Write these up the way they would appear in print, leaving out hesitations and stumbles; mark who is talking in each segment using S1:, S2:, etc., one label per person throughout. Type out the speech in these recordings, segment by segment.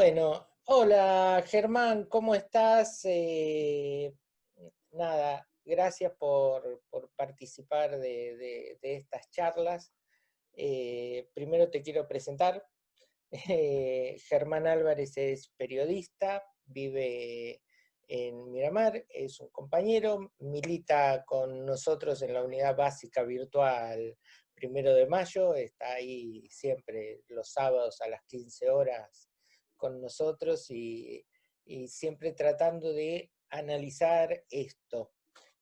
S1: Bueno, hola Germán, ¿cómo estás? Nada, gracias por participar de estas charlas. Primero te quiero presentar. Germán Álvarez es periodista, vive en Miramar, es un compañero, milita con nosotros en la unidad básica virtual 1 de Mayo, está ahí siempre los sábados a las 15 horas con nosotros y siempre tratando de analizar esto,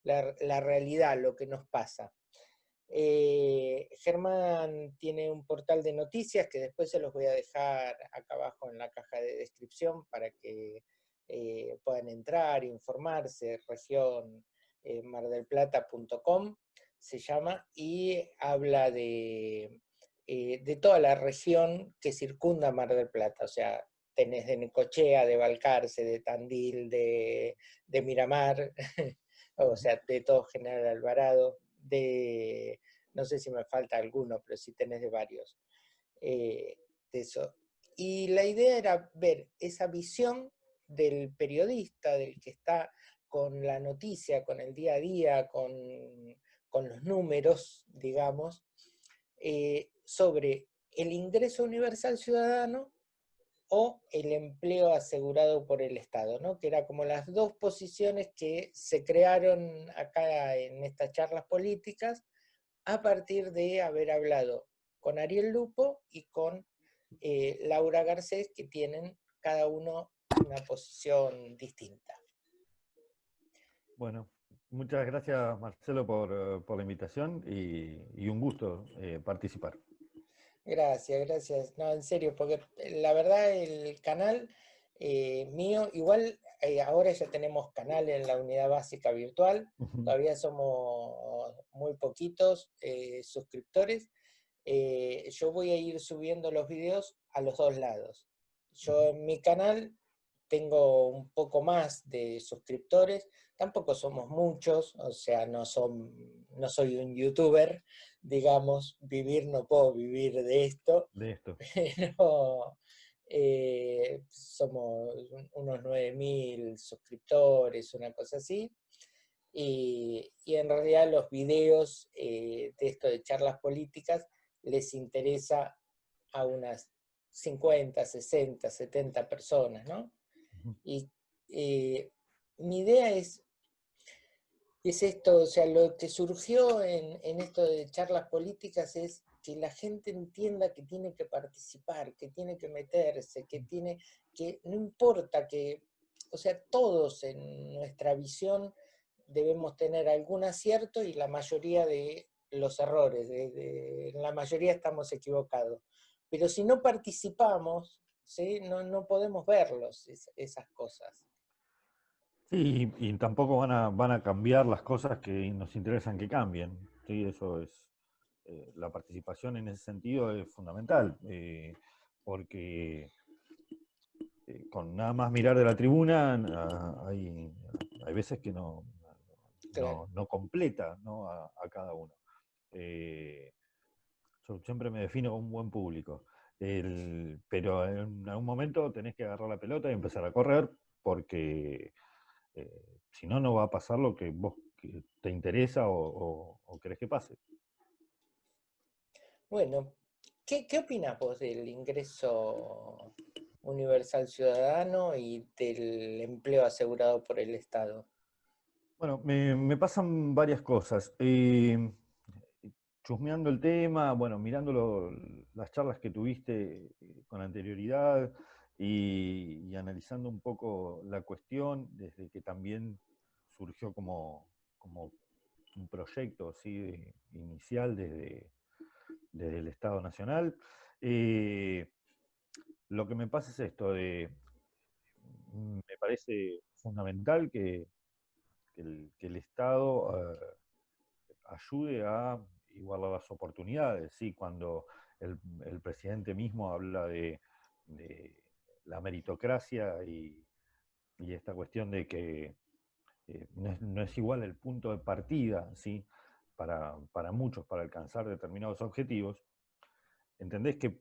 S1: la realidad, lo que nos pasa. Germán tiene un portal de noticias que después se los voy a dejar acá abajo en la caja de descripción para que puedan entrar, informarse, región mardelplata.com se llama, y habla de toda la región que circunda Mar del Plata, o sea, tenés de Necochea, de Balcarce, de Tandil, de Miramar, o sea, de todo General Alvarado, no sé si me falta alguno, pero sí tenés de varios, de eso. Y la idea era ver esa visión del periodista, del que está con la noticia, con el día a día, con los números, digamos, sobre el ingreso universal ciudadano o el empleo asegurado por el Estado, ¿no? Que era como las dos posiciones que se crearon acá en estas charlas políticas a partir de haber hablado con Ariel Lupo y con Laura Garcés, que tienen cada uno una posición distinta.
S2: Bueno, muchas gracias Marcelo por la invitación y un gusto participar.
S1: Gracias, gracias. No, en serio, porque la verdad el canal mío, igual ahora ya tenemos canal en la unidad básica virtual, todavía somos muy poquitos suscriptores. Yo voy a ir subiendo los videos a los dos lados. Yo en mi canal tengo un poco más de suscriptores, tampoco somos muchos, o sea, no soy un youtuber, digamos, no puedo vivir de esto,
S2: De esto.
S1: pero somos unos 9.000 suscriptores, una cosa así, y en realidad los videos de esto de charlas políticas les interesa a unas 50, 60, 70 personas, ¿no? Y mi idea es esto, o sea, lo que surgió en esto de charlas políticas es que la gente entienda que tiene que participar, que tiene que meterse, que no importa que, o sea, todos en nuestra visión debemos tener algún acierto y la mayoría de los errores, en la mayoría estamos equivocados. Pero si no participamos, ¿sí? No podemos verlos, esas cosas.
S2: Sí, y tampoco van a cambiar las cosas que nos interesan que cambien. Sí, eso es, la participación en ese sentido es fundamental, porque con nada más mirar de la tribuna hay veces que
S1: Claro.
S2: no completa, ¿no? A cada uno. Eh, Yo siempre me defino como un buen público. Pero en algún momento tenés que agarrar la pelota y empezar a correr, porque si no, no va a pasar lo que vos que te interesa o querés que pase.
S1: Bueno, ¿qué opinás vos del ingreso universal ciudadano y del empleo asegurado por el Estado?
S2: Bueno, me pasan varias cosas. Chusmeando el tema, bueno, mirando las charlas que tuviste con anterioridad y analizando un poco la cuestión, desde que también surgió como un proyecto ¿sí? Inicial desde el Estado Nacional. Eh, lo que me pasa es esto, me parece fundamental que el Estado ayude a igualar las oportunidades, ¿sí? Cuando el presidente mismo habla de la meritocracia y esta cuestión de que no es igual el punto de partida, ¿sí? Para muchos, para alcanzar determinados objetivos, entendés que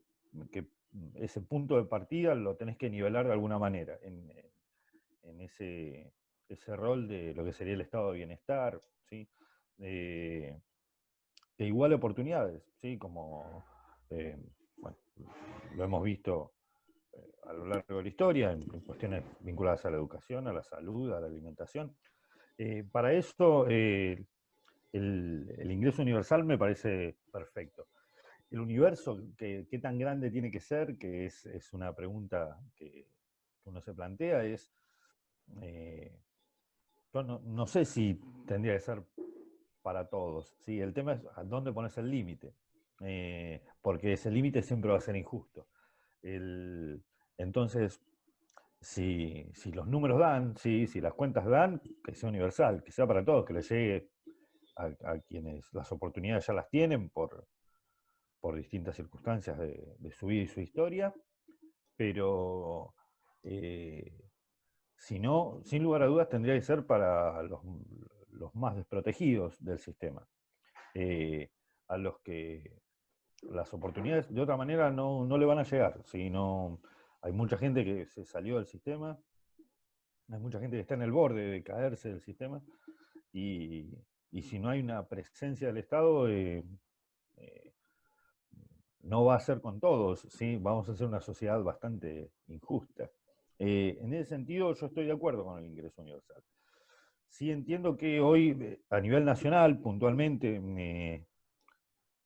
S2: ese punto de partida lo tenés que nivelar de alguna manera en ese rol de lo que sería el estado de bienestar, ¿sí? De, de igual oportunidades, ¿sí? Como, bueno, lo hemos visto a lo largo de la historia, en cuestiones vinculadas a la educación, a la salud, a la alimentación. Para eso, el ingreso universal me parece perfecto. El universo, ¿qué tan grande tiene que ser? Que es una pregunta que uno se plantea, eh, yo no sé si tendría que ser para todos, ¿sí? El tema es a dónde pones el límite, porque ese límite siempre va a ser injusto. El, entonces, si los números dan, ¿sí? Si las cuentas dan, que sea universal, que sea para todos, que le llegue a quienes las oportunidades ya las tienen por distintas circunstancias de su vida y su historia, pero eh, si no, sin lugar a dudas, tendría que ser para los más desprotegidos del sistema, a los que las oportunidades de otra manera no le van a llegar. Si no, hay mucha gente que se salió del sistema, hay mucha gente que está en el borde de caerse del sistema, y, y si no hay una presencia del Estado, eh, no va a ser con todos, ¿sí? Vamos a ser una sociedad bastante injusta. En ese sentido, yo estoy de acuerdo con el ingreso universal. Sí entiendo que hoy, a nivel nacional, puntualmente,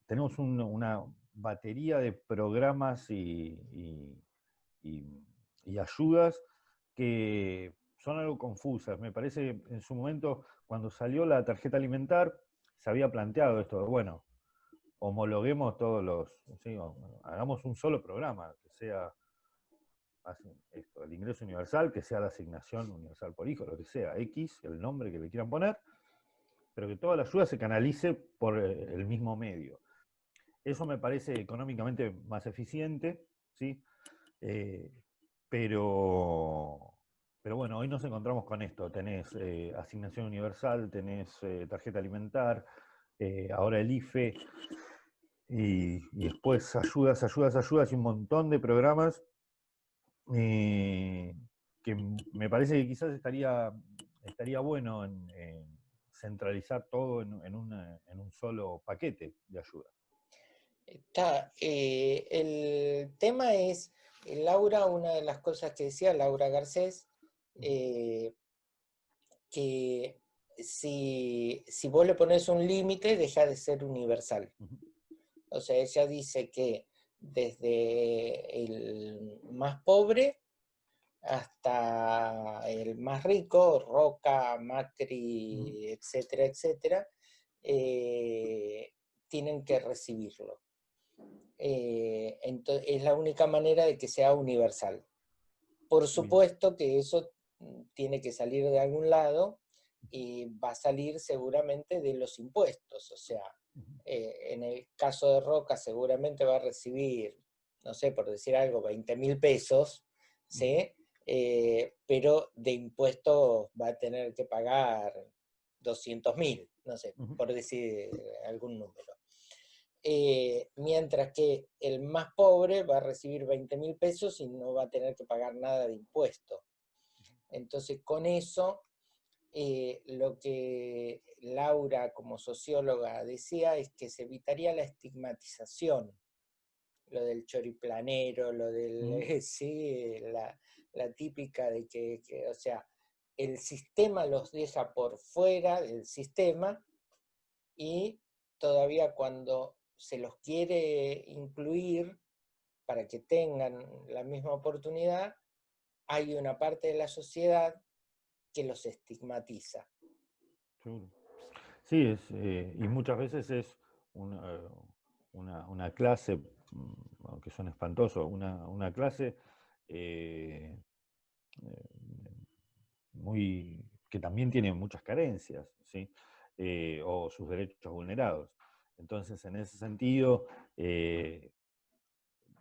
S2: tenemos una batería de programas y- y ayudas que son algo confusas. Me parece que en su momento, cuando salió la tarjeta alimentar, se había planteado esto de, bueno, homologuemos todos ¿sí? Hagamos un solo programa, que sea esto, el ingreso universal, que sea la asignación universal por hijo, lo que sea, X, el nombre que le quieran poner, pero que toda la ayuda se canalice por el mismo medio. Eso me parece económicamente más eficiente, ¿sí? Eh, pero, pero bueno, hoy nos encontramos con esto. Tenés asignación universal, tenés tarjeta alimentar, ahora el IFE, y después ayudas y un montón de programas eh, que me parece que quizás estaría bueno en centralizar todo en un solo paquete de ayuda.
S1: El tema es, Laura, una de las cosas que decía Laura Garcés, eh, que si vos le pones un límite, deja de ser universal. O sea, ella dice que desde el más pobre hasta el más rico, Roca, Macri, etcétera, etcétera, tienen que recibirlo. Es la única manera de que sea universal. Por
S2: Bien.
S1: supuesto que eso tiene que salir de algún lado y va a salir seguramente de los impuestos. O sea, en el caso de Roca seguramente va a recibir, no sé, por decir algo, 20.000 pesos, ¿sí? Pero de impuestos va a tener que pagar 200.000, no sé, por decir algún número. Mientras que el más pobre va a recibir 20.000 pesos y no va a tener que pagar nada de impuesto. Entonces, con eso, lo que Laura como socióloga decía es que se evitaría la estigmatización, lo del choriplanero, lo del, sí, la típica de que, o sea, el sistema los deja por fuera del sistema y todavía cuando se los quiere incluir para que tengan la misma oportunidad, hay una parte de la sociedad que los estigmatiza.
S2: Seguro. Sí, y muchas veces es una, una clase, aunque suene espantoso, una clase eh, eh, que también tiene muchas carencias, ¿sí? O sus derechos vulnerados. Entonces, en ese sentido,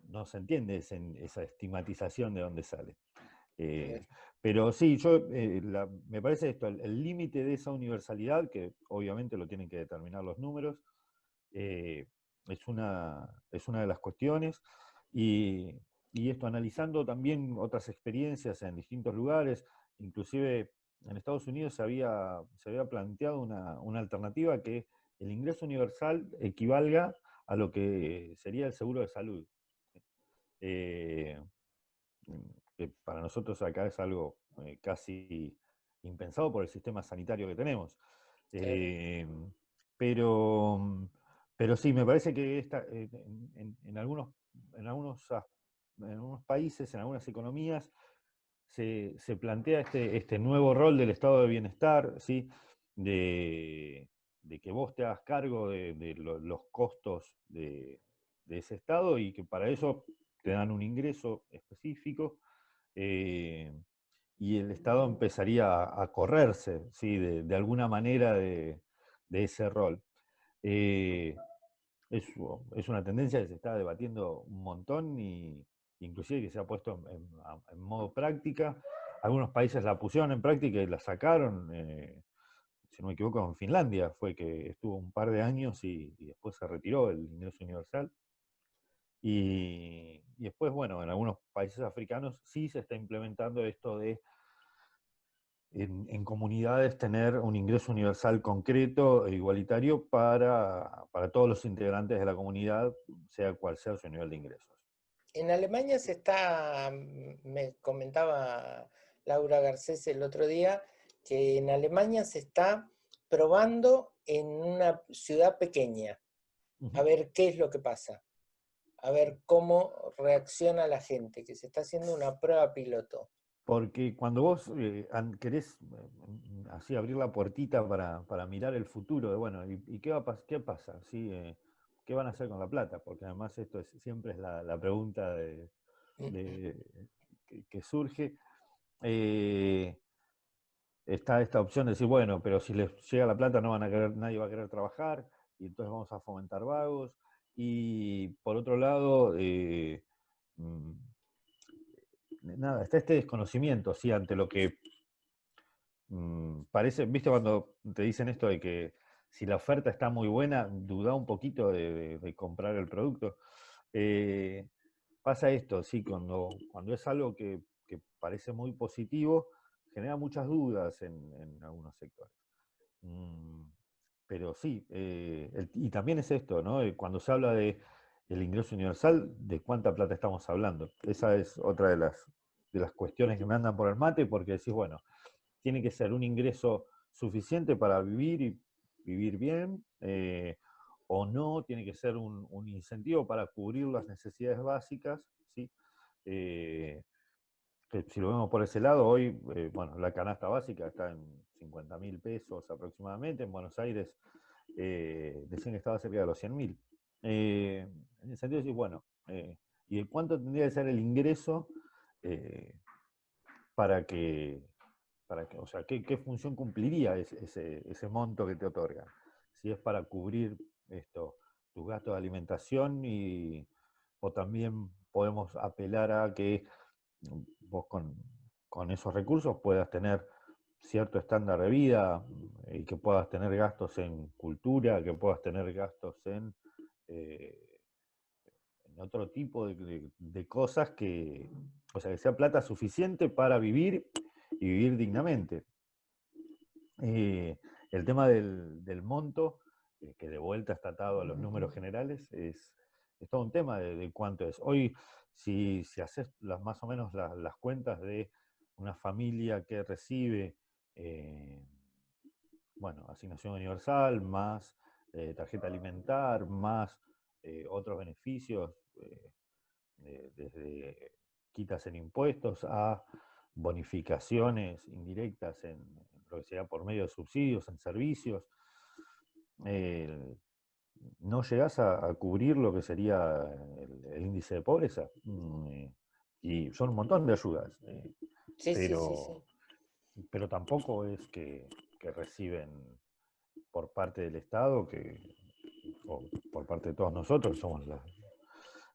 S2: no se entiende esa estigmatización de dónde sale. Pero sí, me parece esto, el límite de esa universalidad, que obviamente lo tienen que determinar los números, es una de las cuestiones. Y y esto analizando también otras experiencias en distintos lugares, inclusive en Estados Unidos se había planteado una alternativa que el ingreso universal equivalga a lo que sería el seguro de salud. Eh, que para nosotros acá es algo casi impensado por el sistema sanitario que tenemos.
S1: Claro.
S2: Eh, pero, pero sí, me parece que en algunos países, en algunas economías, se plantea este nuevo rol del estado de bienestar, ¿sí? de, de que vos te hagas cargo de los costos de ese estado y que para eso te dan un ingreso específico, eh, y el Estado empezaría a correrse, ¿sí? de alguna manera de ese rol. Eh, es, es una tendencia que se está debatiendo un montón y inclusive que se ha puesto en modo práctica. Algunos países la pusieron en práctica y la sacaron. Si no me equivoco, en Finlandia fue que estuvo un par de años y después se retiró el ingreso universal. Y después, bueno, en algunos países africanos sí se está implementando esto de en comunidades tener un ingreso universal concreto e igualitario para todos los integrantes de la comunidad, sea cual sea su nivel de ingresos.
S1: En Alemania se está, me comentaba Laura Garcés el otro día, que en Alemania se está probando en una ciudad pequeña, a
S2: Ujú.
S1: ver qué es lo que pasa, a ver cómo reacciona la gente, que se está haciendo una prueba piloto.
S2: Porque cuando vos querés así abrir la puertita para mirar el futuro, de bueno, ¿y qué qué pasa? ¿Sí? ¿Qué van a hacer con la plata? Porque además esto siempre es la pregunta de- que surge. Eh, Está esta opción de decir, bueno, pero si les llega la plata no van a querer, nadie va a querer trabajar, y entonces vamos a fomentar vagos. Y por otro lado, mm, nada, está este desconocimiento, sí, ante lo que parece, viste cuando te dicen esto de que si la oferta está muy buena, duda un poquito de comprar el producto. Eh, Pasa esto, sí, cuando es algo que parece muy positivo, genera muchas dudas en algunos sectores. Mm, pero sí, y también es esto, ¿no? Cuando se habla de el ingreso universal, ¿de cuánta plata estamos hablando? Esa es otra de las cuestiones que me andan por el mate, porque decís, bueno, tiene que ser un ingreso suficiente para vivir y vivir bien, o no, tiene que ser un incentivo para cubrir las necesidades básicas, ¿sí? Eh, que si lo vemos por ese lado, hoy, bueno, la canasta básica está en 50.000 pesos aproximadamente, en Buenos Aires decían que estaba cerca de los 100.000. En el sentido de decir, bueno, ¿y de cuánto tendría que ser el ingreso eh, para que, o sea, ¿qué función cumpliría ese monto que te otorgan? Si es para cubrir esto, tus gastos de alimentación o también podemos apelar a que vos con esos recursos puedas tener cierto estándar de vida y que puedas tener gastos en cultura, que puedas tener gastos eh, en otro tipo de cosas o sea, que sea plata suficiente para vivir y vivir dignamente. Eh, el tema del monto, que de vuelta está atado a los números generales, es todo un tema de cuánto es. Hoy, si haces más o menos las cuentas de una familia que recibe, eh, bueno, asignación universal, más tarjeta alimentar, más otros beneficios, desde quitas en impuestos a bonificaciones indirectas en lo que sea por medio de subsidios, en servicios, eh, no llegás a cubrir lo que sería el índice de pobreza. Y son un montón de ayudas,
S1: Sí, sí, sí, sí.
S2: pero, pero tampoco es que reciben por parte del Estado, o por parte de todos nosotros, somos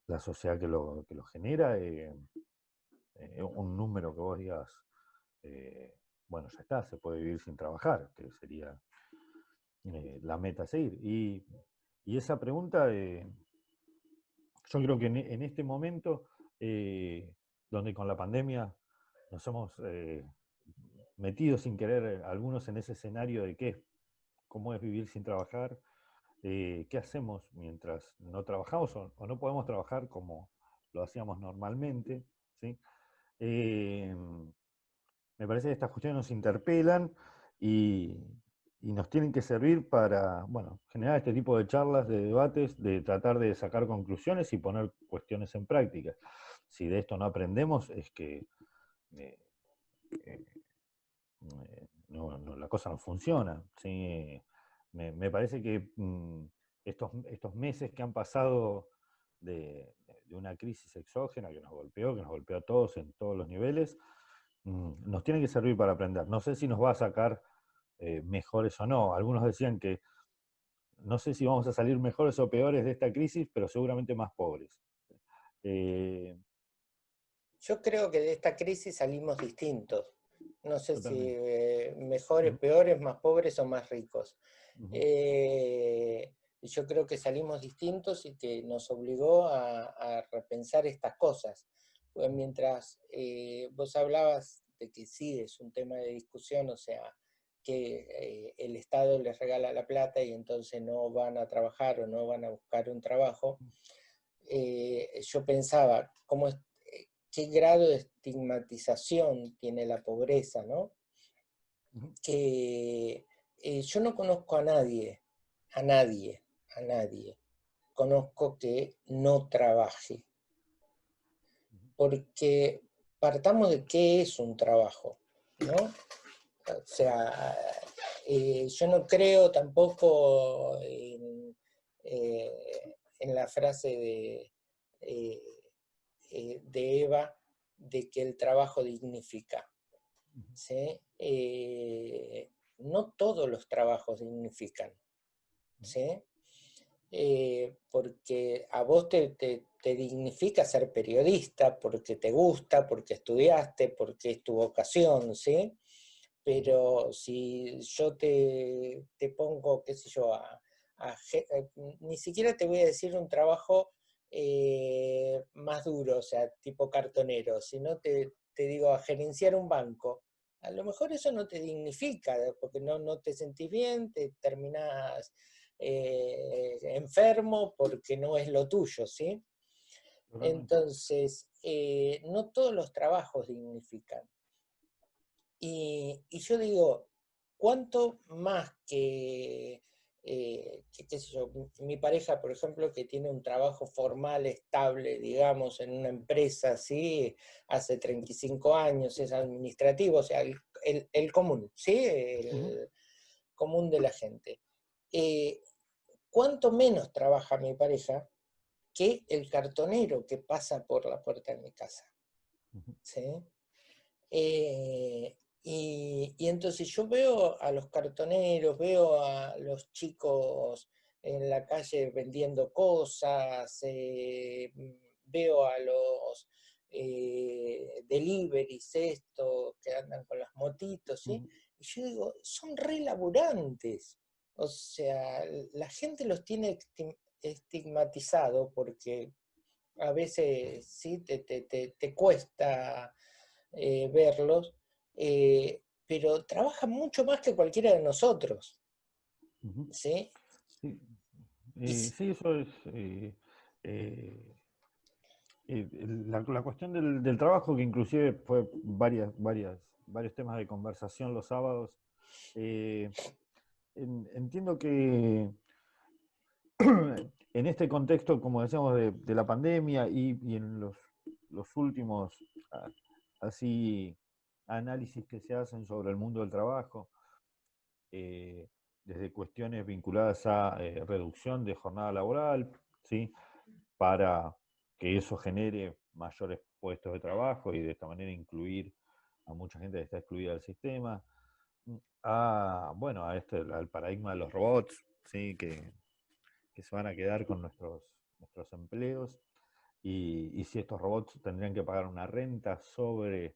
S2: la sociedad que lo genera, un número que vos digas, eh, bueno, ya está, se puede vivir sin trabajar, que sería la meta a seguir. Y esa pregunta, yo creo que en este momento eh, donde con la pandemia nos hemos metido sin querer algunos en ese escenario de cómo es vivir sin trabajar, qué hacemos mientras no trabajamos o no podemos trabajar como lo hacíamos normalmente, ¿sí? Eh, Me parece que estas cuestiones nos interpelan y, y nos tienen que servir para, bueno, generar este tipo de charlas, de debates, de tratar de sacar conclusiones y poner cuestiones en práctica. Si de esto no aprendemos, es que eh, eh, la cosa no funciona, ¿sí? Me parece que estos meses que han pasado de una crisis exógena que nos golpeó a todos en todos los niveles, nos tiene que servir para aprender. No sé si nos va a sacar mejores o no. Algunos decían que no sé si vamos a salir mejores o peores de esta crisis, pero seguramente más pobres. Eh,
S1: Yo creo que de esta crisis salimos distintos. No sé si
S2: Totalmente.
S1: mejores,
S2: Ujú,
S1: peores, más pobres o más ricos.
S2: ujú,
S1: Yo creo que salimos distintos y que nos obligó a repensar estas cosas. Pues mientras vos hablabas de que sí es un tema de discusión, o sea, que el Estado les regala la plata y entonces no van a trabajar o no van a buscar un trabajo, yo pensaba, qué grado de estigmatización tiene la pobreza, ¿no?
S2: ujú,
S1: Que yo no conozco a nadie, a nadie, a nadie, conozco que no trabaje, porque partamos de qué es un trabajo, ¿no? O sea, yo no creo tampoco en la frase eh, de Eva de que el trabajo dignifica. ¿Sí? No todos los trabajos dignifican, ¿sí? Porque a vos te dignifica ser periodista, porque te gusta, porque estudiaste, porque es tu vocación, ¿sí?
S2: ujú,
S1: Pero si yo te pongo, qué sé yo, ni siquiera te voy a decir un trabajo más duro, o sea, tipo cartonero, sino te digo a gerenciar un banco. A lo mejor eso no te dignifica, porque no te sentís bien, te terminás enfermo porque no es lo tuyo, ¿sí?
S2: totalmente.
S1: Entonces, no todos los trabajos dignifican. Y yo digo, ¿cuánto más qué sé yo, mi pareja, por ejemplo, que tiene un trabajo formal, estable, digamos, en una empresa así, hace 35 años, es administrativo, o sea, el común, ¿sí?
S2: Ujú,
S1: El común de la gente. Eh, ¿Cuánto menos trabaja mi pareja que el cartonero que pasa por la puerta de mi casa?
S2: ujú,
S1: ¿Sí? Y entonces yo veo a los cartoneros, veo a los chicos en la calle vendiendo cosas, veo a los deliveries estos que andan con las motitos, ¿sí?
S2: ujú.
S1: Y yo digo, son re laburantes. O sea, la gente los tiene estigmatizado porque a veces sí te cuesta verlos, pero trabajan mucho más que cualquiera de nosotros,
S2: Ujú.
S1: ¿sí?
S2: Sí,
S1: Y,
S2: sí, eso es. Eh, la cuestión del trabajo, que inclusive fue varios temas de conversación los sábados, eh, entiendo que en este contexto, como decíamos, de la pandemia y en los últimos ah, así análisis que se hacen sobre el mundo del trabajo, eh, desde cuestiones vinculadas a reducción de jornada laboral, ¿sí? Para que eso genere mayores puestos de trabajo y de esta manera incluir a mucha gente que está excluida del sistema, bueno, al paradigma de los robots, ¿sí? Que se van a quedar con nuestros empleos y si estos robots tendrían que pagar una renta sobre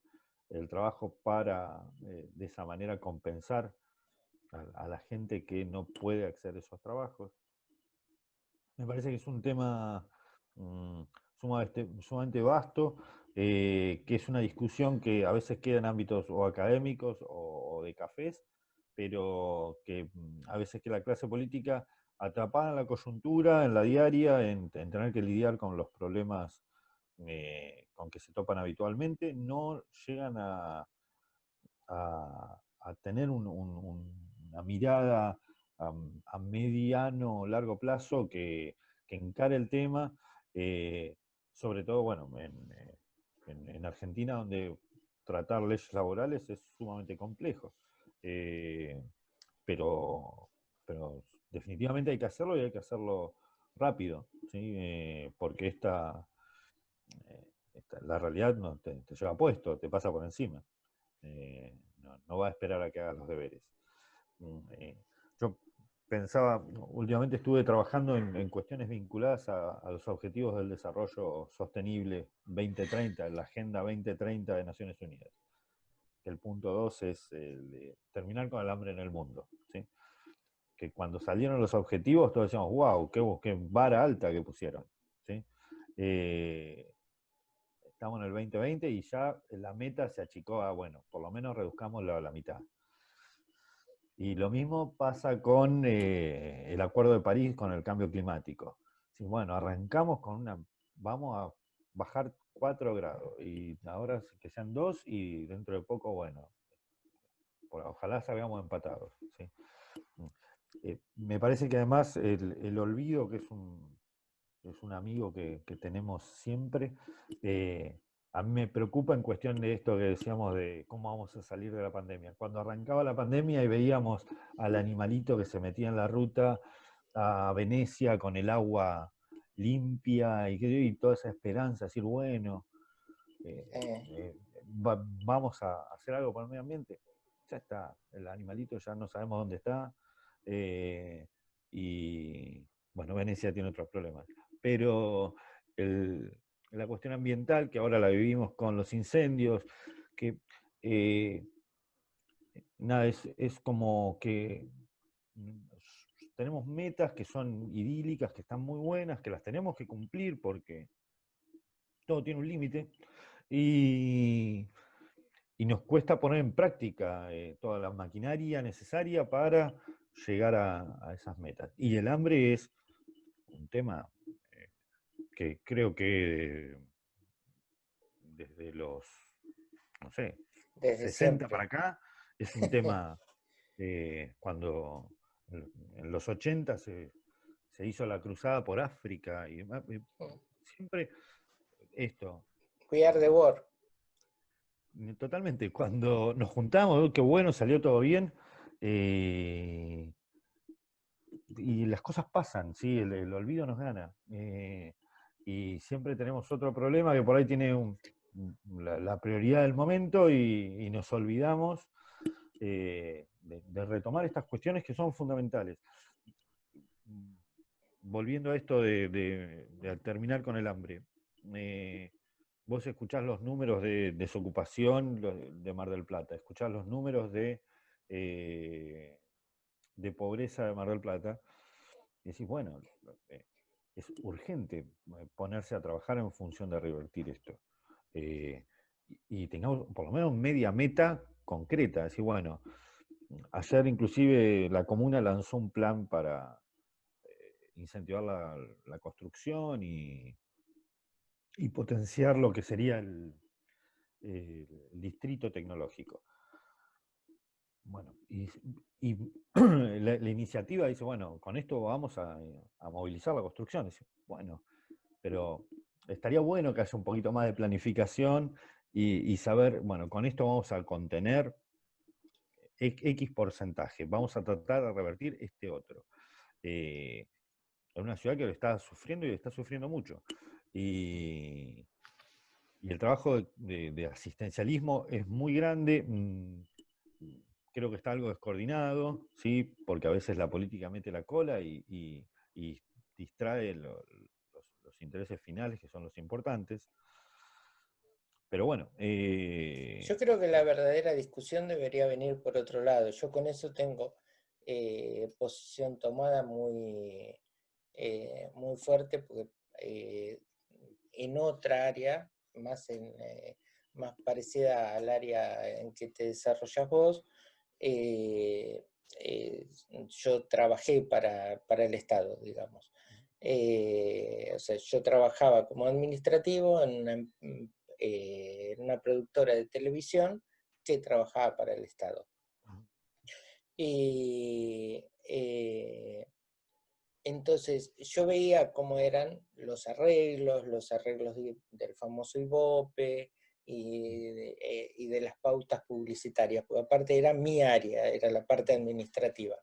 S2: el trabajo para de esa manera compensar a la gente que no puede acceder a esos trabajos. Me parece que es un tema mm, sumamente vasto, que es una discusión que a veces queda en ámbitos o académicos o de cafés, pero que a veces que la clase política atrapada en la coyuntura, en la diaria, en tener que lidiar con los problemas con que se topan habitualmente, no llegan a tener una mirada a mediano o largo plazo que encare el tema, eh, sobre todo, bueno, en Argentina, donde tratar leyes laborales es sumamente complejo. Eh, pero, pero definitivamente hay que hacerlo y hay que hacerlo rápido, ¿sí? Porque la realidad no te lleva puesto, te pasa por encima. No va a esperar a que hagas los deberes. Yo pensaba, últimamente estuve trabajando en cuestiones vinculadas a los objetivos del desarrollo sostenible 2030, en la Agenda 2030 de Naciones Unidas. El punto 2 es el de terminar con el hambre en el mundo, ¿sí? Que cuando salieron los objetivos todos decíamos, wow, qué vara alta que pusieron, ¿sí? Estamos en el 2020 y ya la meta se achicó a, bueno, por lo menos reduzcamos la mitad. Y lo mismo pasa con el Acuerdo de París, con el cambio climático. Sí, bueno, arrancamos con vamos a bajar 4 grados y ahora que sean 2 y dentro de poco, bueno, ojalá salgamos empatados, ¿sí? Me parece que además el olvido, que es un amigo que tenemos siempre, a mí me preocupa en cuestión de esto que decíamos de cómo vamos a salir de la pandemia. Cuando arrancaba la pandemia y veíamos al animalito que se metía en la ruta a Venecia con el agua limpia y toda esa esperanza, decir, bueno, eh, eh, vamos a hacer algo por el medio ambiente. Ya está, el animalito ya no sabemos dónde está. eh, y bueno, Venecia tiene otros problemas. Pero el, la cuestión ambiental, que ahora la vivimos con los incendios, que eh, nada, es como que tenemos metas que son idílicas, que están muy buenas, que las tenemos que cumplir porque todo tiene un límite, y, y nos cuesta poner en práctica toda la maquinaria necesaria para llegar a esas metas. Y el hambre es un tema que creo que desde los, no sé,
S1: desde
S2: 60 para
S1: siempre.
S2: acá es un tema cuando en los 80 se hizo la cruzada por África y demás, siempre esto.
S1: We are the war.
S2: Totalmente, cuando nos juntamos, qué bueno, salió todo bien, eh, y las cosas pasan, ¿sí? El olvido nos gana. Y siempre tenemos otro problema que por ahí tiene la prioridad del momento y nos olvidamos de retomar estas cuestiones que son fundamentales. Volviendo a esto de terminar con el hambre. Vos escuchás los números de desocupación de Mar del Plata, escuchás los números de pobreza de Mar del Plata, y decís, bueno, es urgente ponerse a trabajar en función de revertir esto. Y tengamos por lo menos media meta concreta, decir, bueno, ayer inclusive la comuna lanzó un plan para incentivar la construcción y potenciar lo que sería el distrito tecnológico. Bueno, y la iniciativa dice, bueno, con esto vamos a movilizar la construcción. Dice, bueno, pero estaría bueno que haya un poquito más de planificación y saber, bueno, con esto vamos a contener X porcentaje, vamos a tratar de revertir este otro. En una ciudad que lo está sufriendo y lo está sufriendo mucho. Y, y el trabajo de asistencialismo es muy grande. Creo que está algo descoordinado, ¿sí? Porque a veces la política mete la cola y distrae los intereses finales, que son los importantes. Pero bueno.
S1: Yo creo que la verdadera discusión debería venir por otro lado. Yo con eso tengo posición tomada muy fuerte, porque en otra área, más parecida al área en que te desarrollas vos. eh, yo trabajé para el Estado, digamos. O sea, yo trabajaba como administrativo en una productora de televisión que trabajaba para el Estado. Y entonces yo veía cómo eran los arreglos del famoso Ibope y de las pautas publicitarias, porque aparte era mi área, era la parte administrativa,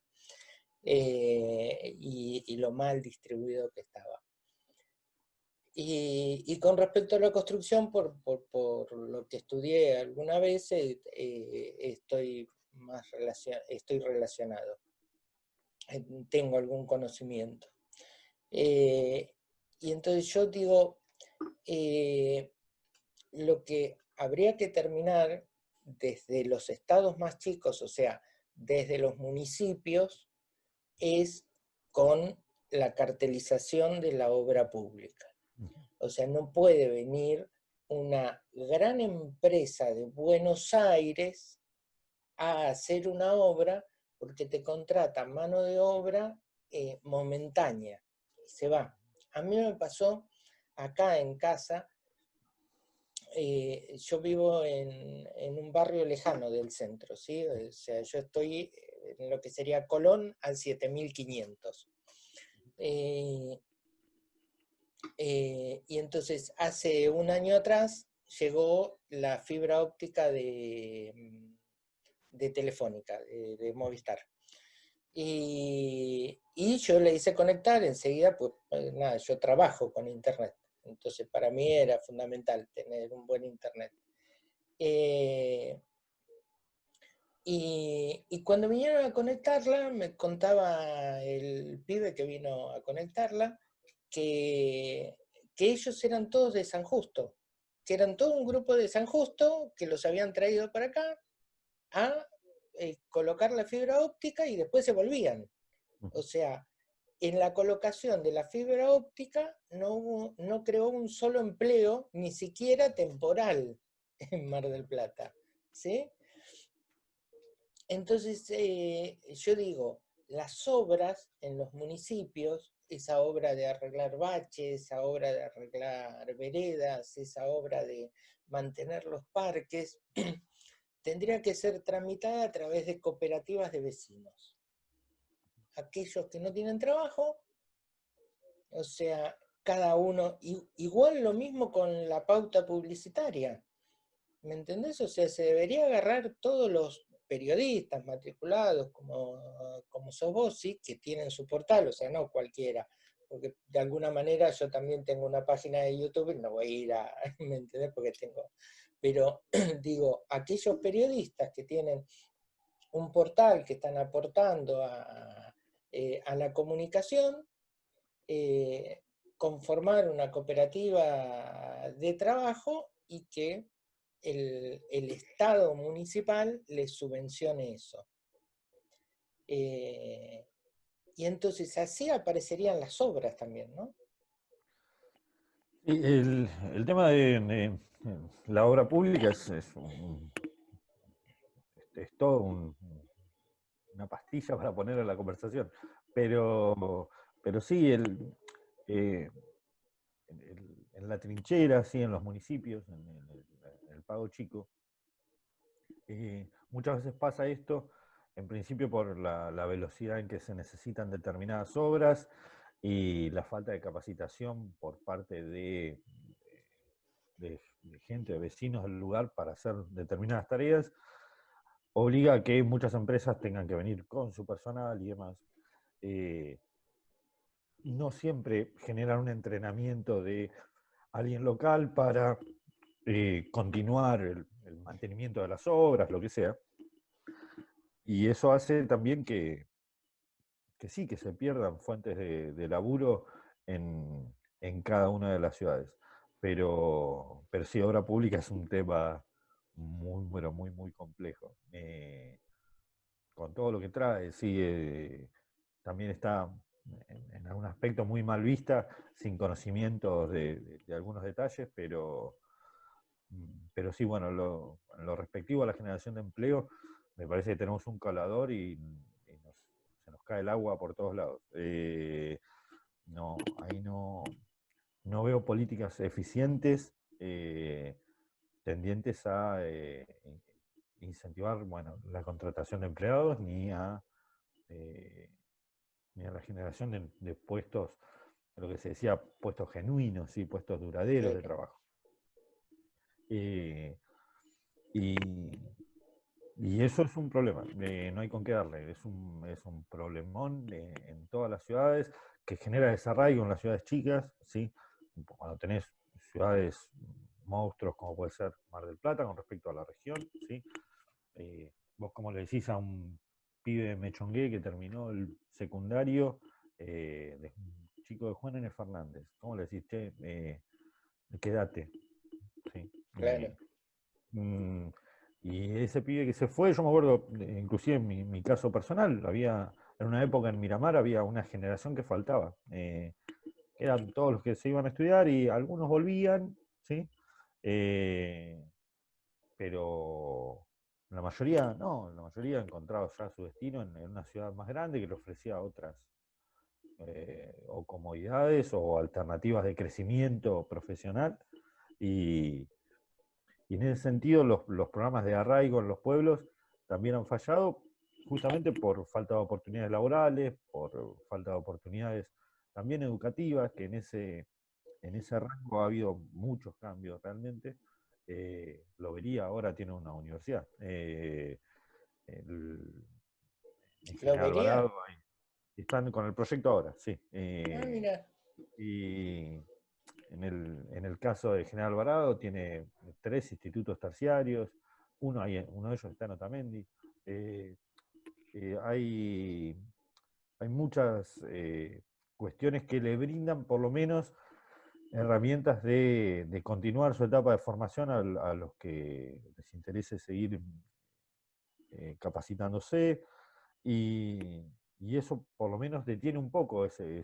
S1: y lo mal distribuido que estaba. Y con respecto a la construcción, por lo que estudié alguna vez, estoy relacionado, tengo algún conocimiento. Y entonces yo digo, lo que habría que terminar desde los estados más chicos, o sea, desde los municipios, es con la cartelización de la obra pública. O sea, no puede venir una gran empresa de Buenos Aires a hacer una obra porque te contrata mano de obra momentánea y se va. A mí me pasó acá en casa. Yo vivo en un barrio lejano del centro, ¿sí? O sea, yo estoy en lo que sería Colón al 7500. Y entonces hace un año atrás llegó la fibra óptica de Telefónica, de Movistar. Y yo le hice conectar enseguida, pues nada, yo trabajo con internet, entonces para mí era fundamental tener un buen internet. Y cuando vinieron a conectarla, me contaba el pibe que vino a conectarla, que, que ellos eran todos de San Justo, que eran todo un grupo de San Justo que los habían traído para acá a colocar la fibra óptica y después se volvían. O sea, en la colocación de la fibra óptica no creó un solo empleo, ni siquiera temporal, en Mar del Plata, ¿sí? Entonces, yo digo, las obras en los municipios, esa obra de arreglar baches, esa obra de arreglar veredas, esa obra de mantener los parques, tendría que ser tramitada a través de cooperativas de vecinos. Aquellos que no tienen trabajo, o sea, cada uno, igual lo mismo con la pauta publicitaria, ¿me entendés? O sea, se debería agarrar todos los periodistas matriculados como sos vos, sí, que tienen su portal, o sea, no cualquiera, porque de alguna manera yo también tengo una página de YouTube y no voy a ir a, ¿me entendés? Porque tengo, pero digo, aquellos periodistas que tienen un portal, que están aportando a la comunicación, conformar una cooperativa de trabajo y que el Estado municipal les subvencione eso. Y entonces así aparecerían las obras también, ¿no?
S2: Sí, el tema de la obra pública es todo una pastilla para poner a la conversación, pero sí, eh, en la trinchera, sí, en los municipios, en el Pago Chico, muchas veces pasa esto, en principio por la velocidad en que se necesitan determinadas obras y la falta de capacitación por parte de gente, de vecinos del lugar para hacer determinadas tareas, obliga a que muchas empresas tengan que venir con su personal y demás. No siempre generan un entrenamiento de alguien local para continuar el mantenimiento de las obras, lo que sea. Y eso hace también que sí, que se pierdan fuentes de laburo en cada una de las ciudades. Pero sí, obra pública es un tema muy, pero muy, muy complejo. Con todo lo que trae, sí, también está en algunas aspecto muy mal vista, sin conocimiento de algunos detalles, pero sí, bueno, en lo respectivo a la generación de empleo, me parece que tenemos un colador se nos cae el agua por todos lados. No, ahí no veo políticas eficientes tendientes a incentivar, bueno, la contratación de empleados eh, ni a la generación de puestos, lo que se decía, puestos genuinos, ¿sí? Puestos duraderos de
S1: Claro.
S2: trabajo. Eh, y, y eso es un problema, no hay con qué darle, es un problemón en todas las ciudades que genera desarraigo en las ciudades chicas, ¿sí? Cuando tenés ciudades monstruos como puede ser Mar del Plata con respecto a la región, ¿sí? Vos como le decís a un pibe de Mechongué que terminó el secundario, un chico de Juan N. Fernández, ¿cómo le decís? Che, quédate, ¿sí?
S1: Claro.
S2: Mm, y ese pibe que se fue, yo me acuerdo, inclusive en mi caso personal, en una época en Miramar había una generación que faltaba. Eran todos los que se iban a estudiar y algunos volvían, ¿sí? Eh, pero la mayoría no, la mayoría encontraba ya su destino en una ciudad más grande que le ofrecía otras o comodidades o alternativas de crecimiento profesional. Y, y en ese sentido, los programas de arraigo en los pueblos también han fallado justamente por falta de oportunidades laborales, por falta de oportunidades también educativas, que en ese rango ha habido muchos cambios realmente. Lo vería ahora, tiene una universidad. El, en
S1: ¿Lo
S2: General
S1: vería?
S2: Alvarado, están con el proyecto ahora, sí.
S1: Ah, mira.
S2: Y en el caso de General Alvarado tiene 3 institutos terciarios, uno de ellos está en Otamendi. Eh, hay, hay muchas cuestiones que le brindan por lo menos herramientas de continuar su etapa de formación a los que les interese seguir capacitándose y, y eso por lo menos detiene un poco ese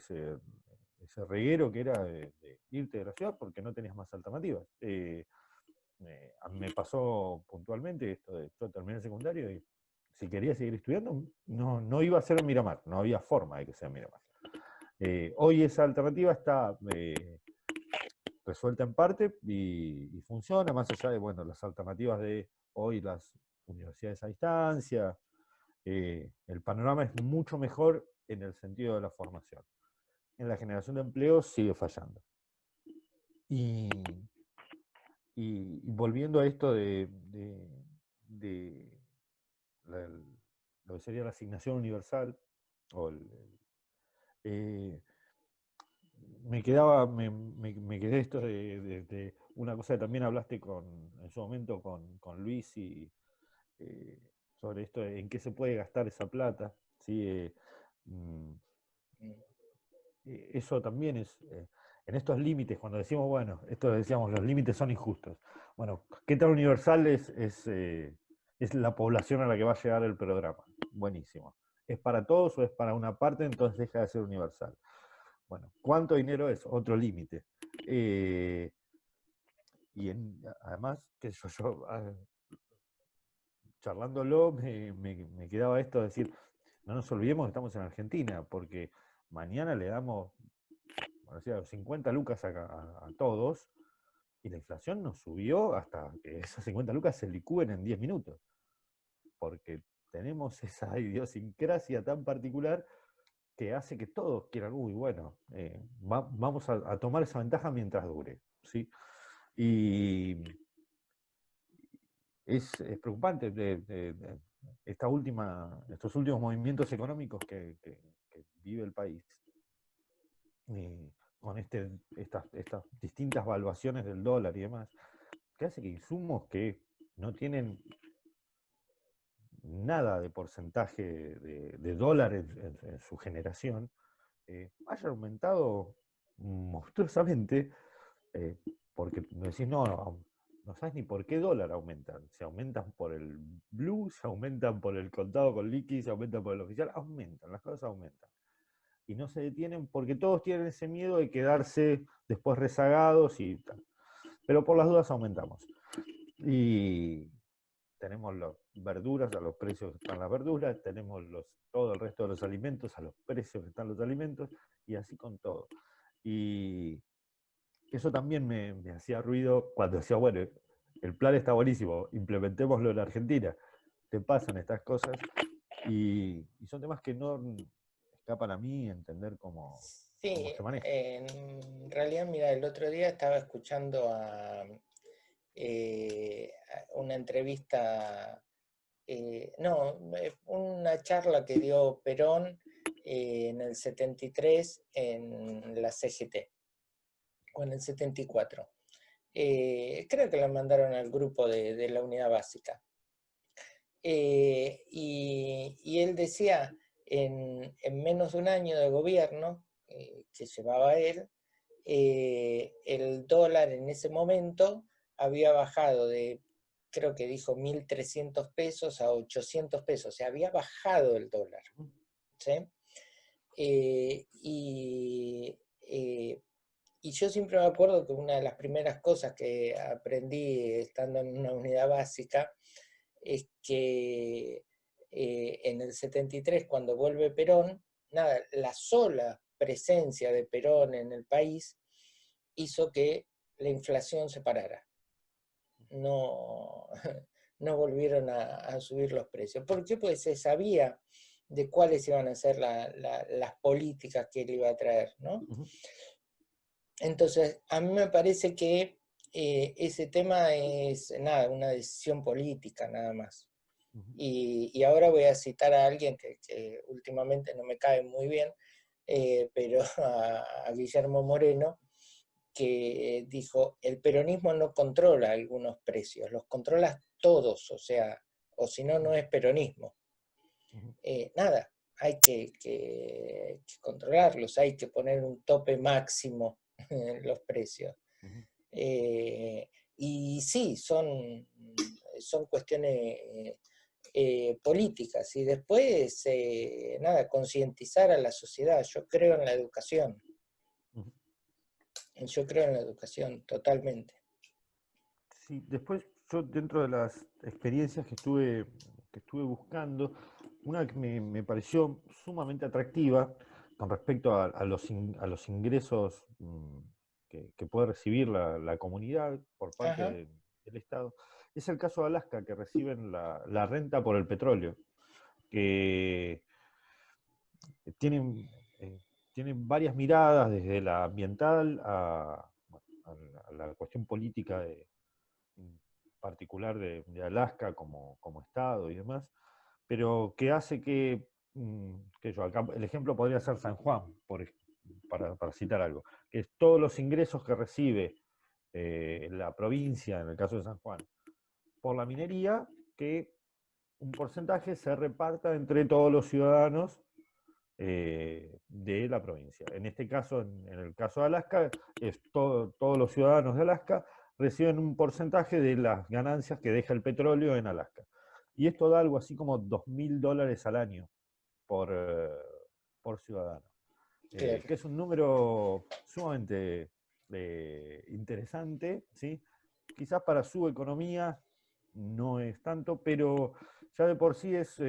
S2: reguero que era de irte de la ciudad porque no tenías más alternativas. A mí me pasó puntualmente esto de yo terminé el secundario y si quería seguir estudiando no iba a ser en Miramar, no había forma de que sea en Miramar. Hoy esa alternativa está resuelta en parte y funciona, más allá de bueno, las alternativas de hoy las universidades a distancia. El panorama es mucho mejor en el sentido de la formación. En la generación de empleo sigue fallando. Y, y volviendo a esto de la, lo que sería la asignación universal, o eh, me quedé esto de una cosa que también hablaste en su momento con Luis eh, sobre esto de en qué se puede gastar esa plata. ¿Sí? Mm,
S1: Mm.
S2: Eso también en estos límites, cuando decimos, bueno, esto decíamos, los límites son injustos. Bueno, ¿qué tan universal es la población a la que va a llegar el programa? Buenísimo. ¿Es para todos o es para una parte? Entonces deja de ser universal. Bueno, ¿cuánto dinero es? Otro límite. Además, qué sé charlándolo, me quedaba esto de decir, no nos olvidemos que estamos en Argentina, porque mañana le damos, bueno, o sea, 50 lucas a todos, y la inflación nos subió hasta que esas 50 lucas se licúen en 10 minutos, porque tenemos esa idiosincrasia tan particular que hace que todos quieran, uy, bueno, vamos a tomar esa ventaja mientras dure, ¿sí? Y es preocupante estos últimos movimientos económicos que vive el país, con estas distintas valuaciones del dólar y demás, que hace que insumos que no tienen nada de porcentaje de dólar en su generación, haya aumentado monstruosamente, eh, porque me decís, no sabes ni por qué dólar aumentan. Se aumentan por el blue, se aumentan por el contado con liqui, se aumentan por el oficial, aumentan, las cosas aumentan. y no se detienen porque todos tienen ese miedo de quedarse después rezagados y tal. Pero por las dudas aumentamos. Y tenemos las verduras a los precios que están las verduras, tenemos todo el resto de los alimentos a los precios que están los alimentos, y así con todo. Y eso también me hacía ruido cuando decía, bueno, el plan está buenísimo, implementémoslo en Argentina. Te pasan estas cosas y son temas que no escapan a mí entender cómo
S1: Sí,
S2: se maneja.
S1: en realidad, mira, el otro día estaba escuchando a una entrevista, no, una charla que dio Perón en el 73 en la CGT, o en el 74. Creo que la mandaron al grupo de la unidad básica. Y él decía, en menos de un año de gobierno que llevaba él, el dólar en ese momento había bajado de, creo que dijo 1.300 pesos a 800 pesos, o sea, había bajado el dólar. ¿Sí? Eh, y, eh, y yo siempre me acuerdo que una de las primeras cosas que aprendí estando en una unidad básica es que en el 73, cuando vuelve Perón, nada, la sola presencia de Perón en el país hizo que la inflación se parara. No, no volvieron a subir los precios. ¿Por qué? Pues se sabía de cuáles iban a ser las políticas que él iba a traer, ¿no?
S2: Uh -huh.
S1: Entonces, a mí me parece que ese tema es, nada, una decisión política, nada más.
S2: Uh -huh.
S1: Y ahora voy a citar a alguien que últimamente no me cae muy bien, pero a Guillermo Moreno, que dijo, el peronismo no controla algunos precios, los controla todos, o sea, o si no, no es peronismo. Nada, hay que controlarlos, hay que poner un tope máximo en los precios. Y sí, son cuestiones políticas y después, nada, concientizar a la sociedad. Yo creo en la educación. Yo creo en la educación totalmente.
S2: Sí, después yo dentro de las experiencias que estuve buscando, una que me pareció sumamente atractiva con respecto a los ingresos que puede recibir la comunidad por parte
S1: Ajá.
S2: del Estado, es el caso de Alaska, que reciben la renta por el petróleo, que tienen, tienen varias miradas, desde la ambiental bueno, a la cuestión política en particular de Alaska como estado y demás, pero que hace que yo, acá el ejemplo podría ser San Juan, para citar algo, que es todos los ingresos que recibe la provincia, en el caso de San Juan, por la minería, que un porcentaje se reparta entre todos los ciudadanos de la provincia. En este caso, en el caso de Alaska, todos los ciudadanos de Alaska reciben un porcentaje de las ganancias que deja el petróleo en Alaska. Y esto da algo así como $2.000 al año por ciudadano,
S1: Claro.
S2: que es un número sumamente interesante, ¿sí? Quizás para su economía no es tanto, pero ya de por sí es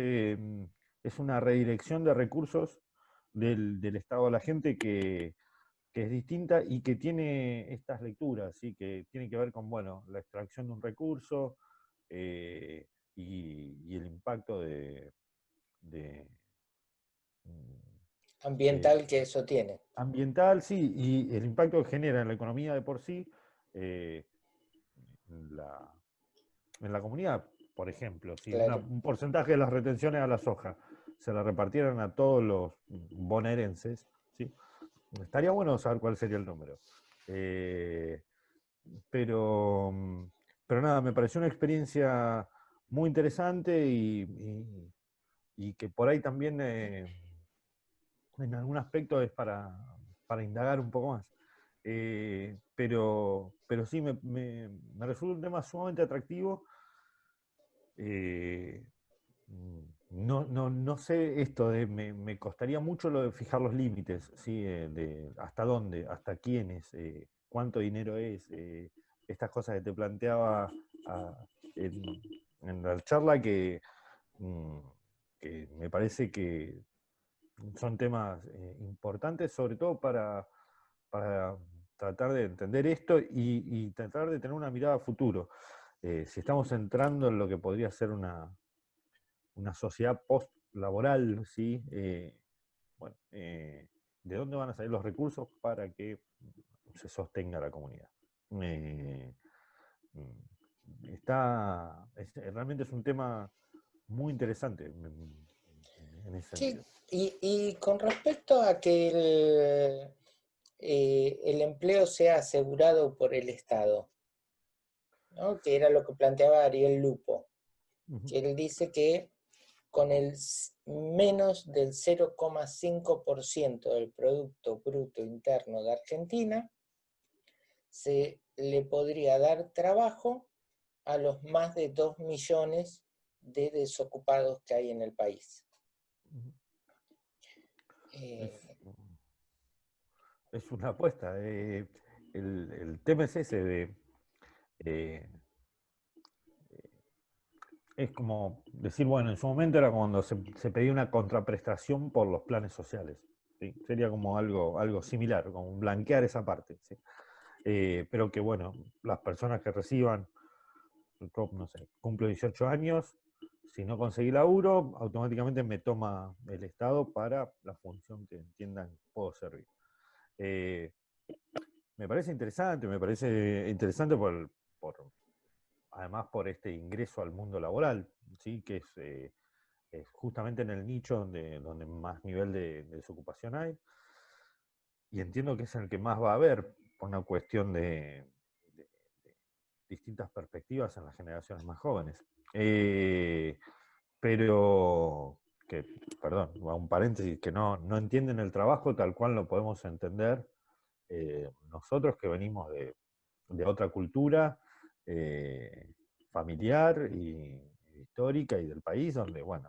S2: una redirección de recursos del Estado a la gente que es distinta y que tiene estas lecturas, ¿sí? Que tiene que ver con, bueno, la extracción de un recurso eh, y el impacto de,
S1: Ambiental
S2: de
S1: que eso tiene.
S2: ambiental, sí, y el impacto que genera en la economía de por sí, eh, en la comunidad. Por ejemplo, si
S1: Claro.
S2: un porcentaje de las retenciones a la soja se la repartieran a todos los bonaerenses, ¿sí? Estaría bueno saber cuál sería el número. Eh, pero, nada, me pareció una experiencia muy interesante y que por ahí también en algún aspecto es para indagar un poco más. Pero sí, me resulta un tema sumamente atractivo. no sé esto me costaría mucho lo de fijar los límites, ¿sí? De hasta dónde, hasta quiénes, cuánto dinero es, estas cosas que te planteaba ah, en, en la charla mm, que me parece que son temas importantes, sobre todo para tratar de entender esto y tratar de tener una mirada a futuro. Si estamos entrando en lo que podría ser una sociedad post-laboral, ¿sí? Bueno, ¿de dónde van a salir los recursos para que se sostenga la comunidad? Eh, realmente es un tema muy interesante en ese
S1: Sí,
S2: sentido.
S1: y con respecto a que el empleo sea asegurado por el Estado, ¿no? Que era lo que planteaba Ariel Lupo,
S2: Ujú,
S1: que él dice que con el menos del 0,5% del Producto Bruto Interno de Argentina, se le podría dar trabajo a los más de 2 millones de desocupados que hay en el país.
S2: ujú. Es,
S1: Eh,
S2: es una apuesta. El tema es ese eh, es como decir, bueno, en su momento era cuando se pedía una contraprestación por los planes sociales. ¿Sí? Sería como algo similar, como blanquear esa parte. ¿Sí? Pero que bueno, las personas que reciban, no sé, cumplo 18 años, si no conseguí laburo, automáticamente me toma el Estado para la función que entiendan que puedo servir. Eh, me parece interesante además por este ingreso al mundo laboral, ¿sí? Que es justamente en el nicho donde más nivel de desocupación hay, y entiendo que es en el que más va a haber, por una cuestión de distintas perspectivas en las generaciones más jóvenes. Eh, pero que, perdón, a un paréntesis, que no entienden el trabajo tal cual lo podemos entender nosotros que venimos de otra cultura familiar y histórica y del país, donde, bueno,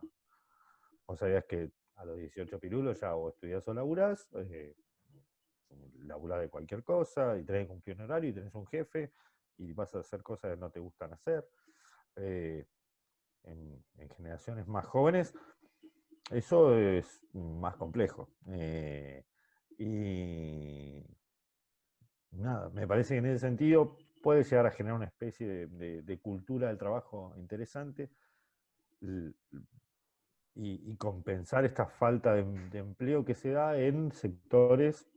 S2: vos sabías que a los 18 pirulos ya o estudiás o laburás, laburás de cualquier cosa y tenés que cumplir un horario y tenés un jefe y vas a hacer cosas que no te gustan hacer. Eh, en generaciones más jóvenes eso es más complejo. Y nada, me parece que en ese sentido puede llegar a generar una especie de cultura del trabajo interesante y compensar esta falta de empleo que se da en sectores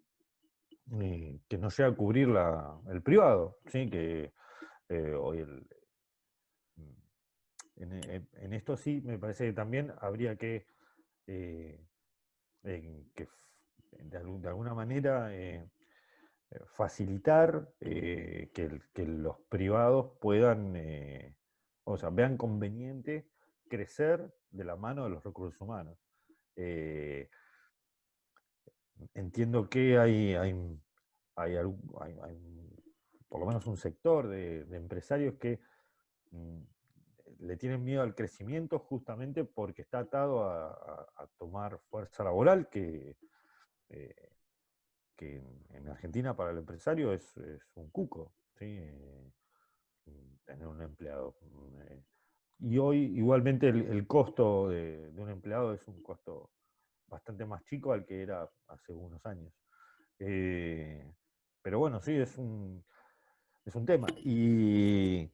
S2: que no llega a cubrir el privado, ¿sí? Que hoy en esto sí me parece que también habría eh, que de alguna manera facilitar que los privados puedan, o sea, vean conveniente crecer de la mano de los recursos humanos. Eh, Entiendo que hay por lo menos un sector de empresarios que mm, le tienen miedo al crecimiento justamente porque está atado a tomar fuerza laboral eh, que en Argentina para el empresario es un cuco, ¿sí? Tener un empleado. Y hoy igualmente el costo de un empleado es un costo bastante más chico al que era hace unos años. Eh, pero bueno, sí, es un tema. Y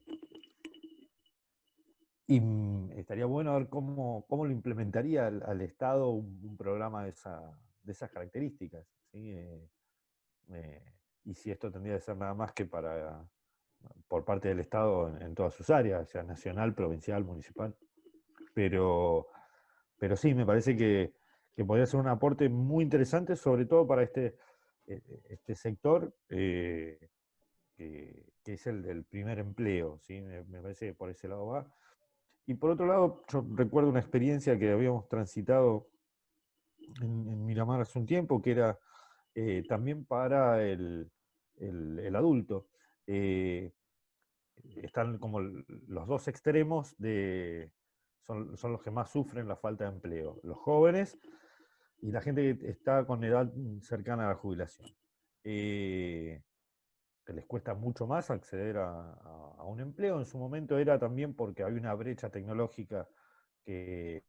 S2: estaría bueno ver cómo lo implementaría al Estado un programa de esas características. ¿Sí? Eh, y si esto tendría que ser nada más que por parte del Estado en todas sus áreas, sea nacional, provincial, municipal. Pero, pero sí, me parece que podría ser un aporte muy interesante, sobre todo para este sector que es el del primer empleo. ¿Sí? Me parece que por ese lado va. Y por otro lado, yo recuerdo una experiencia que habíamos transitado en Miramar hace un tiempo, que era también para el adulto. Eh, Están como los dos extremos son los que más sufren la falta de empleo. Los jóvenes y la gente que está con edad cercana a la jubilación. Que les cuesta mucho más acceder a un empleo. En su momento era también porque había una brecha tecnológica que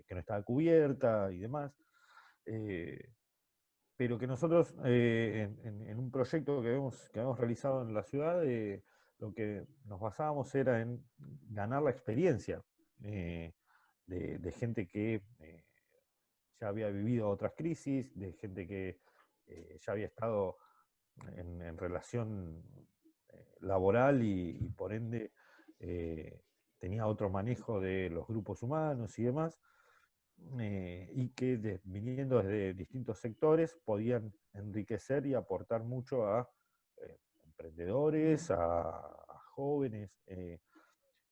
S2: no estaba cubierta y demás. Pero que nosotros, en un proyecto que habíamos realizado en la ciudad, lo que nos basábamos era en ganar la experiencia de gente que ya había vivido otras crisis, de gente que ya había estado en relación laboral y por ende tenía otro manejo de los grupos humanos y demás, y que viniendo desde distintos sectores podían enriquecer y aportar mucho a emprendedores, a jóvenes,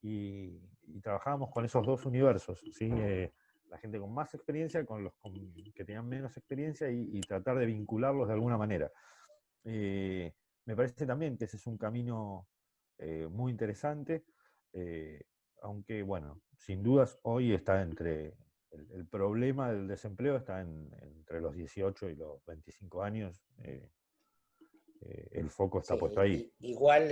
S2: y trabajábamos con esos dos universos, ¿sí? La gente con más experiencia con los que tenían menos experiencia y tratar de vincularlos de alguna manera. Me parece también que ese es un camino muy interesante, eh, aunque bueno, sin dudas hoy está el problema del desempleo está entre los 18 y los 25 años, el foco está puesto
S1: Sí,
S2: ahí.
S1: igual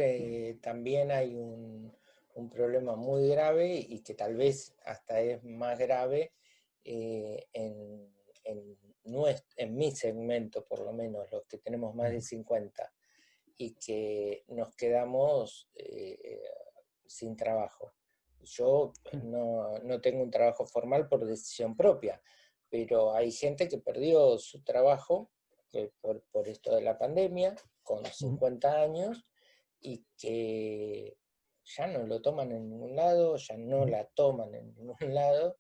S1: también hay un problema muy grave y que tal vez hasta es más grave en mi segmento, por lo menos, los que tenemos más de 50 y que nos quedamos sin trabajo. Yo no tengo un trabajo formal por decisión propia, pero hay gente que perdió su trabajo por esto de la pandemia, con 50 años, y que ya no lo toman en ningún lado, ya no la toman en ningún lado.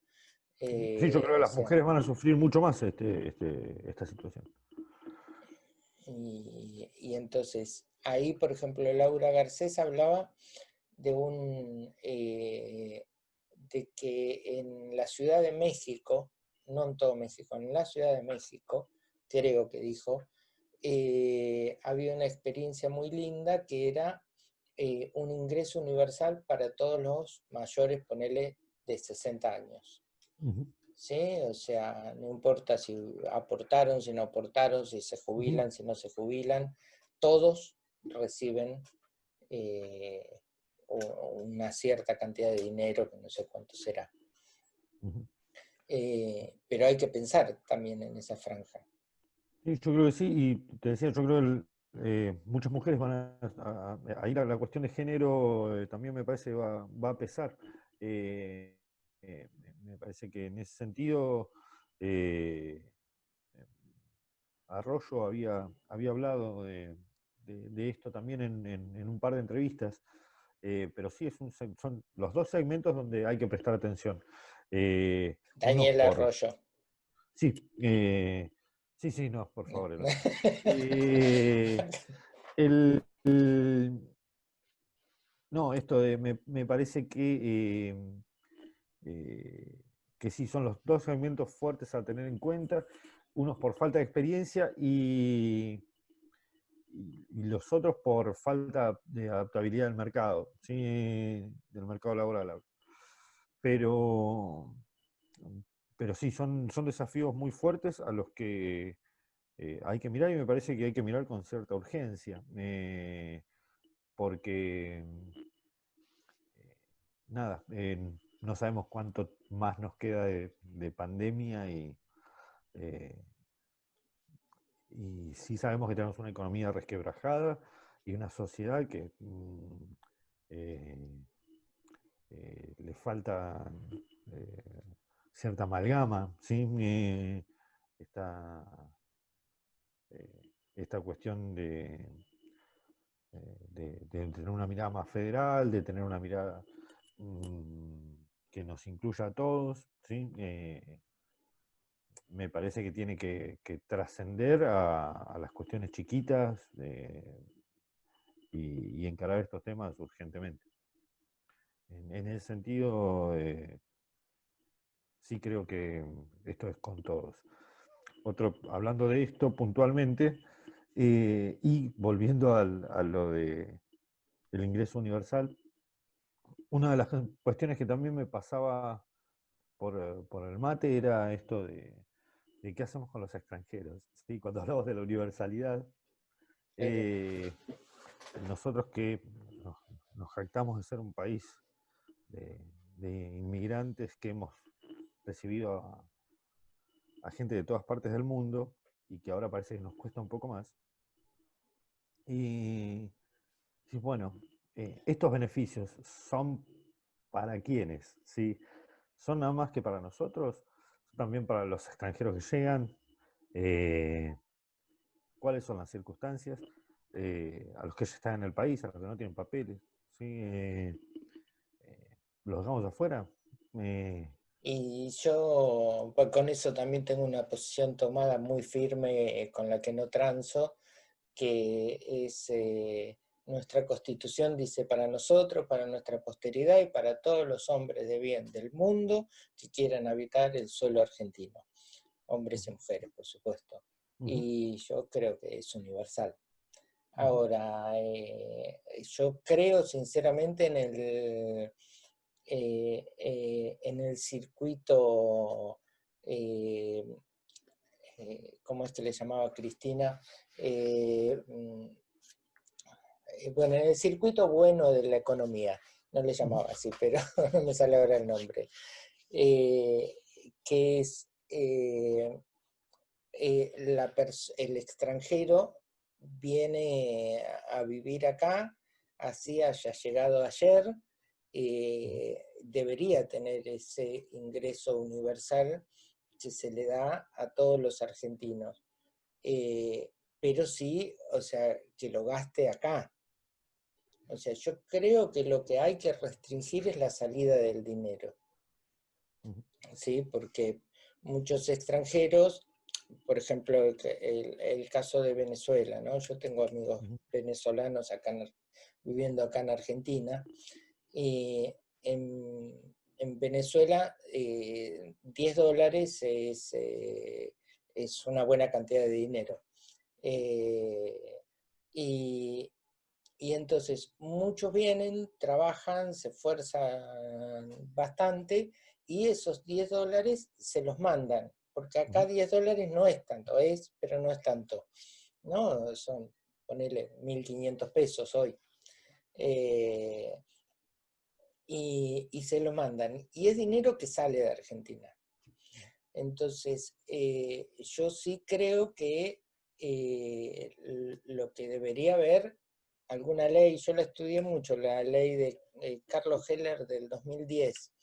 S2: Sí, yo creo que
S1: O
S2: las
S1: sea,
S2: mujeres van a sufrir mucho más esta situación.
S1: y entonces, ahí, por ejemplo, Laura Garcés hablaba de de que en la Ciudad de México, no en todo México, en la Ciudad de México, creo que dijo, había una experiencia muy linda que era un ingreso universal para todos los mayores, ponele, de 60 años. ¿Sí? O sea, no importa si aportaron, si no aportaron, si se jubilan, si no se jubilan, todos reciben eh, una cierta cantidad de dinero, que no sé cuánto será. Pero hay que pensar también en esa franja.
S2: Sí, yo creo que sí, y te decía, yo creo que muchas mujeres van a ir a la cuestión de género, también me parece va a pesar. Eh, eh, Me parece que en ese sentido eh, Arroyo había hablado de esto también en un par de entrevistas, pero sí son los dos segmentos donde hay que prestar atención. Unos
S1: Daniel
S2: por...
S1: Arroyo.
S2: Sí, sí, sí, no, por favor. Eh, no, me parece eh, que sí, son los dos segmentos fuertes a tener en cuenta, unos por falta de experiencia y los otros por falta de adaptabilidad del mercado, ¿sí? Del mercado laboral. Pero, pero sí, son desafíos muy fuertes a los que hay que mirar y me parece que hay que mirar con cierta urgencia, porque nada, no sabemos cuánto más nos queda de pandemia eh, y sí sabemos que tenemos una economía resquebrajada y una sociedad que eh, le falta cierta amalgama, ¿sí? Esta, esta cuestión de tener una mirada más federal, de tener una mirada que nos incluya a todos, ¿sí? Me parece que tiene que trascender a las cuestiones chiquitas y encarar estos temas urgentemente. En ese sentido, sí creo que esto es con todos. Hablando de esto puntualmente, y volviendo a lo del ingreso universal, una de las cuestiones que también me pasaba por el mate era esto de qué hacemos con los extranjeros, ¿sí? Cuando hablamos de la universalidad, eh, nosotros que nos, nos jactamos de ser un país de, de inmigrantes que hemos recibido a gente de todas partes del mundo y que ahora parece que nos cuesta un poco más. Y sí, bueno, estos beneficios son para quiénes, ¿sí? ¿Son nada más que para nosotros? ¿También para los extranjeros que llegan? Eh, ¿Cuáles son las circunstancias? A los que ya están en el país, a los que no tienen papeles, ¿sí? ¿Los dejamos afuera? Eh,
S1: Y yo pues, con eso también tengo una posición tomada muy firme con la que no transo, que es nuestra Constitución dice para nosotros, para nuestra posteridad y para todos los hombres de bien del mundo que quieran habitar el suelo argentino, hombres y mujeres, por supuesto.
S2: Ujú,
S1: Y yo creo que es universal.
S2: ujú,
S1: Ahora, yo creo sinceramente en el circuito, ¿cómo es que le llamaba Cristina? Bueno, en el circuito bueno de la economía, no le
S2: ujú,
S1: llamaba así, pero no me sale ahora el nombre, eh, que es el extranjero viene a vivir acá, así haya llegado ayer,
S2: ujú.
S1: debería tener ese ingreso universal que se le da a todos los argentinos. Pero sí, o sea, que lo gaste acá. O sea, yo creo que lo que hay que restringir es la salida del dinero,
S2: Ujú,
S1: ¿sí? Porque muchos extranjeros, por ejemplo, el caso de Venezuela, ¿no? Yo tengo amigos
S2: ujú,
S1: venezolanos acá viviendo acá en Argentina, y en Venezuela $10 es una buena cantidad de dinero. Eh, y, y entonces muchos vienen, trabajan, se esfuerzan bastante y esos $10 se los mandan, porque acá
S2: ujú.
S1: $10 no es tanto, es, pero no es tanto, ¿no? Son, ponele, 1.500 pesos hoy. Eh, y se lo mandan. Y es dinero que sale de Argentina. Entonces, yo sí creo que lo que debería haber, alguna ley, yo la estudié mucho, la ley de Carlos Heller del 2010,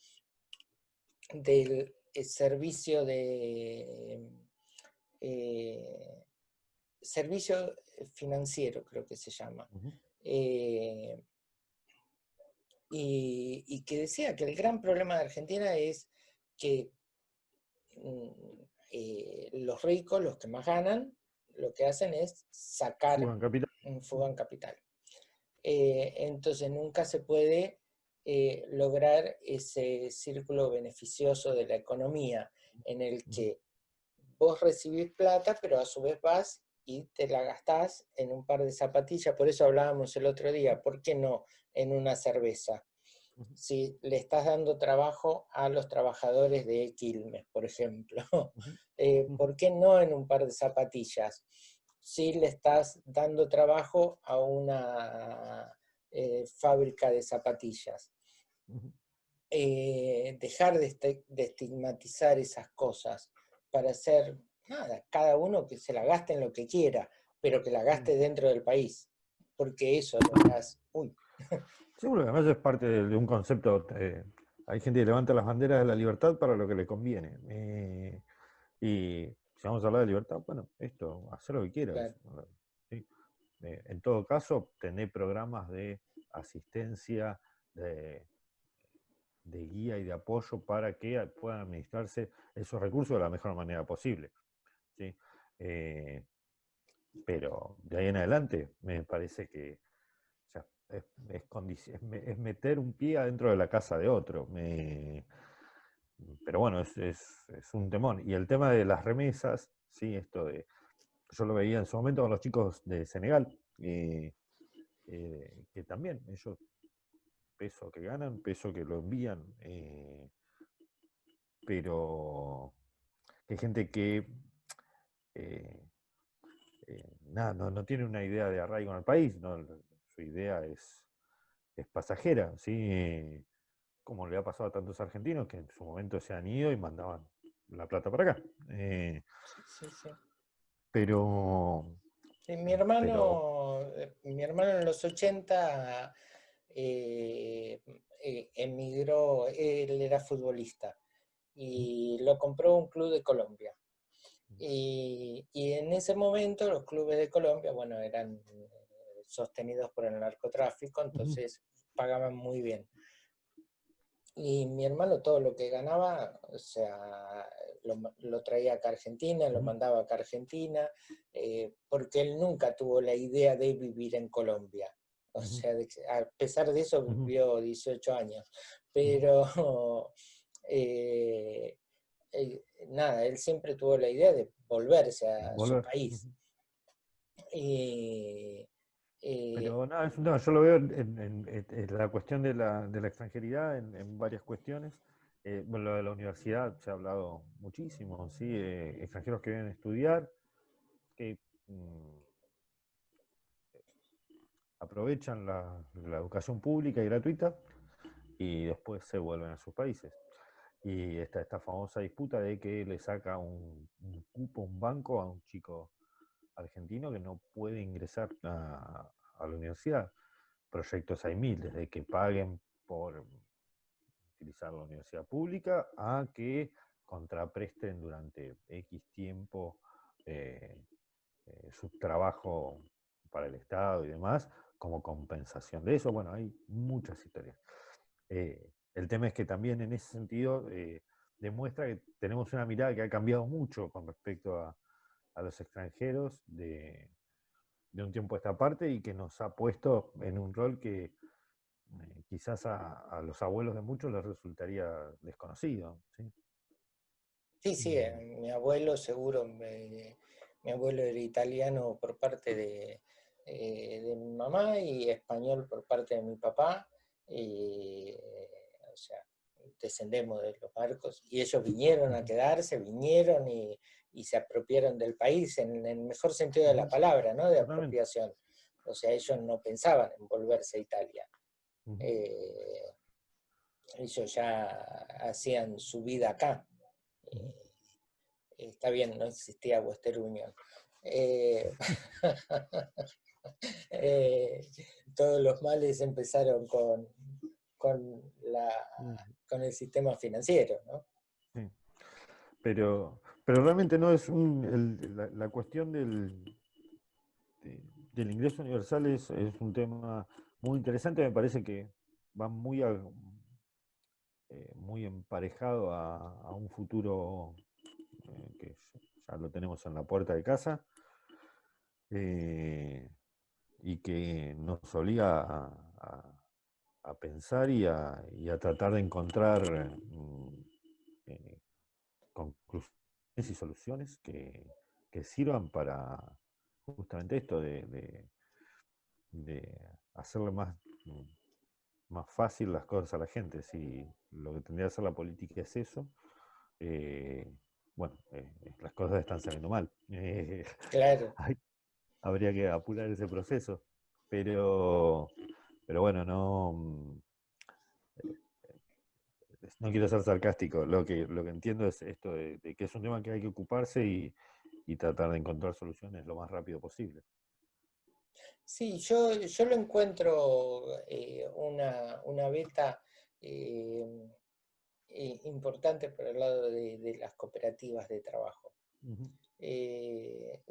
S1: del servicio de eh, servicio financiero, creo que se llama.
S2: Ujú,
S1: Eh, y que decía que el gran problema de Argentina es que los ricos, los que más ganan, lo que hacen es sacar
S2: Fugan capital.
S1: un fugan capital. Entonces nunca se puede lograr ese círculo beneficioso de la economía en el
S2: Ujú,
S1: que vos recibís plata, pero a su vez vas y te la gastás en un par de zapatillas. Por eso hablábamos el otro día, ¿por qué no en una cerveza?
S2: ujú,
S1: Si le estás dando trabajo a los trabajadores de Quilmes, por ejemplo,
S2: ujú, ujú,
S1: ¿por qué no en un par de zapatillas? Si le estás dando trabajo a una fábrica de zapatillas.
S2: ujú.
S1: Dejar de estigmatizar esas cosas para hacer, nada, cada uno que se la gaste en lo que quiera, pero que la
S2: Sí,
S1: gaste dentro del país, porque eso es lo que hace. Uy,
S2: seguro que además es parte de un concepto. Hay gente que levanta las banderas de la libertad para lo que le conviene. Y si vamos a hablar de libertad, bueno, esto, hacer lo que quieras.
S1: claro.
S2: ¿Sí? En todo caso, tener programas de asistencia, de, de guía y de apoyo para que puedan administrarse esos recursos de la mejor manera posible. ¿Sí? Eh, pero de ahí en adelante me parece que ya es meter un pie adentro de la casa de otro. Pero bueno, es un temón. Y el tema de las remesas, ¿sí? Esto de, yo lo veía en su momento con los chicos de Senegal, que también ellos, peso que ganan, peso que lo envían, pero hay gente que eh, nada, no tiene una idea de arraigo en el país, ¿no? Su idea es pasajera, ¿sí? Como le ha pasado a tantos argentinos que en su momento se han ido y mandaban la plata para acá.
S1: Sí, sí, sí.
S2: Pero,
S1: Sí,
S2: pero,
S1: mi hermano en los 80 emigró, él era futbolista y lo compró un club de Colombia. Y en ese momento los clubes de Colombia, bueno, eran sostenidos por el narcotráfico, entonces pagaban muy bien. Y mi hermano todo lo que ganaba, o sea, lo traía acá a Argentina, lo mandaba acá a Argentina, porque él nunca tuvo la idea de vivir en Colombia. O sea, a pesar de eso vivió 18 años. Pero nada, él siempre tuvo la idea de volverse a su
S2: volver.
S1: país. Y, eh,
S2: Pero nada, no, yo lo veo en la cuestión de la extranjeridad en varias cuestiones. Bueno, lo de la universidad se ha hablado muchísimo, ¿sí? Extranjeros que vienen a estudiar, que aprovechan la educación pública y gratuita y después se vuelven a sus países. Y esta famosa disputa de que le saca un cupo, un banco a un chico argentino que no puede ingresar a la universidad. Proyectos hay mil, desde que paguen por utilizar la universidad pública a que contrapresten durante X tiempo eh, su trabajo para el Estado y demás, como compensación de eso. Bueno, hay muchas historias. El tema es que también en ese sentido demuestra que tenemos una mirada que ha cambiado mucho con respecto a los extranjeros de un tiempo a esta parte y que nos ha puesto en un rol que quizás a los abuelos de muchos les resultaría desconocido. ¿Sí?
S1: sí, sí, mi abuelo seguro, mi abuelo era italiano por parte de mi mamá y español por parte de mi papá. Y, o sea, descendemos de los barcos y ellos vinieron a quedarse, vinieron y se apropiaron del país en el mejor sentido de la palabra, ¿no? De
S2: Totalmente.
S1: apropiación. O sea, ellos no pensaban en volverse a Italia. Eh, Ellos ya hacían su vida acá. Está bien, no existía Western Union. Eh, eh, Todos los males empezaron con, la, con el sistema financiero, ¿no?
S2: Sí. Pero realmente no es la cuestión del ingreso universal es un tema muy interesante, me parece que va muy emparejado a un futuro que ya lo tenemos en la puerta de casa eh, y que nos obliga a pensar y a tratar de encontrar eh, conclusiones y soluciones que sirvan para justamente esto de hacerle más fácil las cosas a la gente. Si lo que tendría que hacer la política es eso, eh, bueno, las cosas están saliendo mal.
S1: Claro.
S2: Hay- Habría que apurar ese proceso. Pero, pero bueno, no quiero ser sarcástico. Lo que entiendo es esto de que es un tema que hay que ocuparse y tratar de encontrar soluciones lo más rápido posible.
S1: Sí, yo lo encuentro una beta eh, importante por el lado de las cooperativas de trabajo.
S2: Ujú,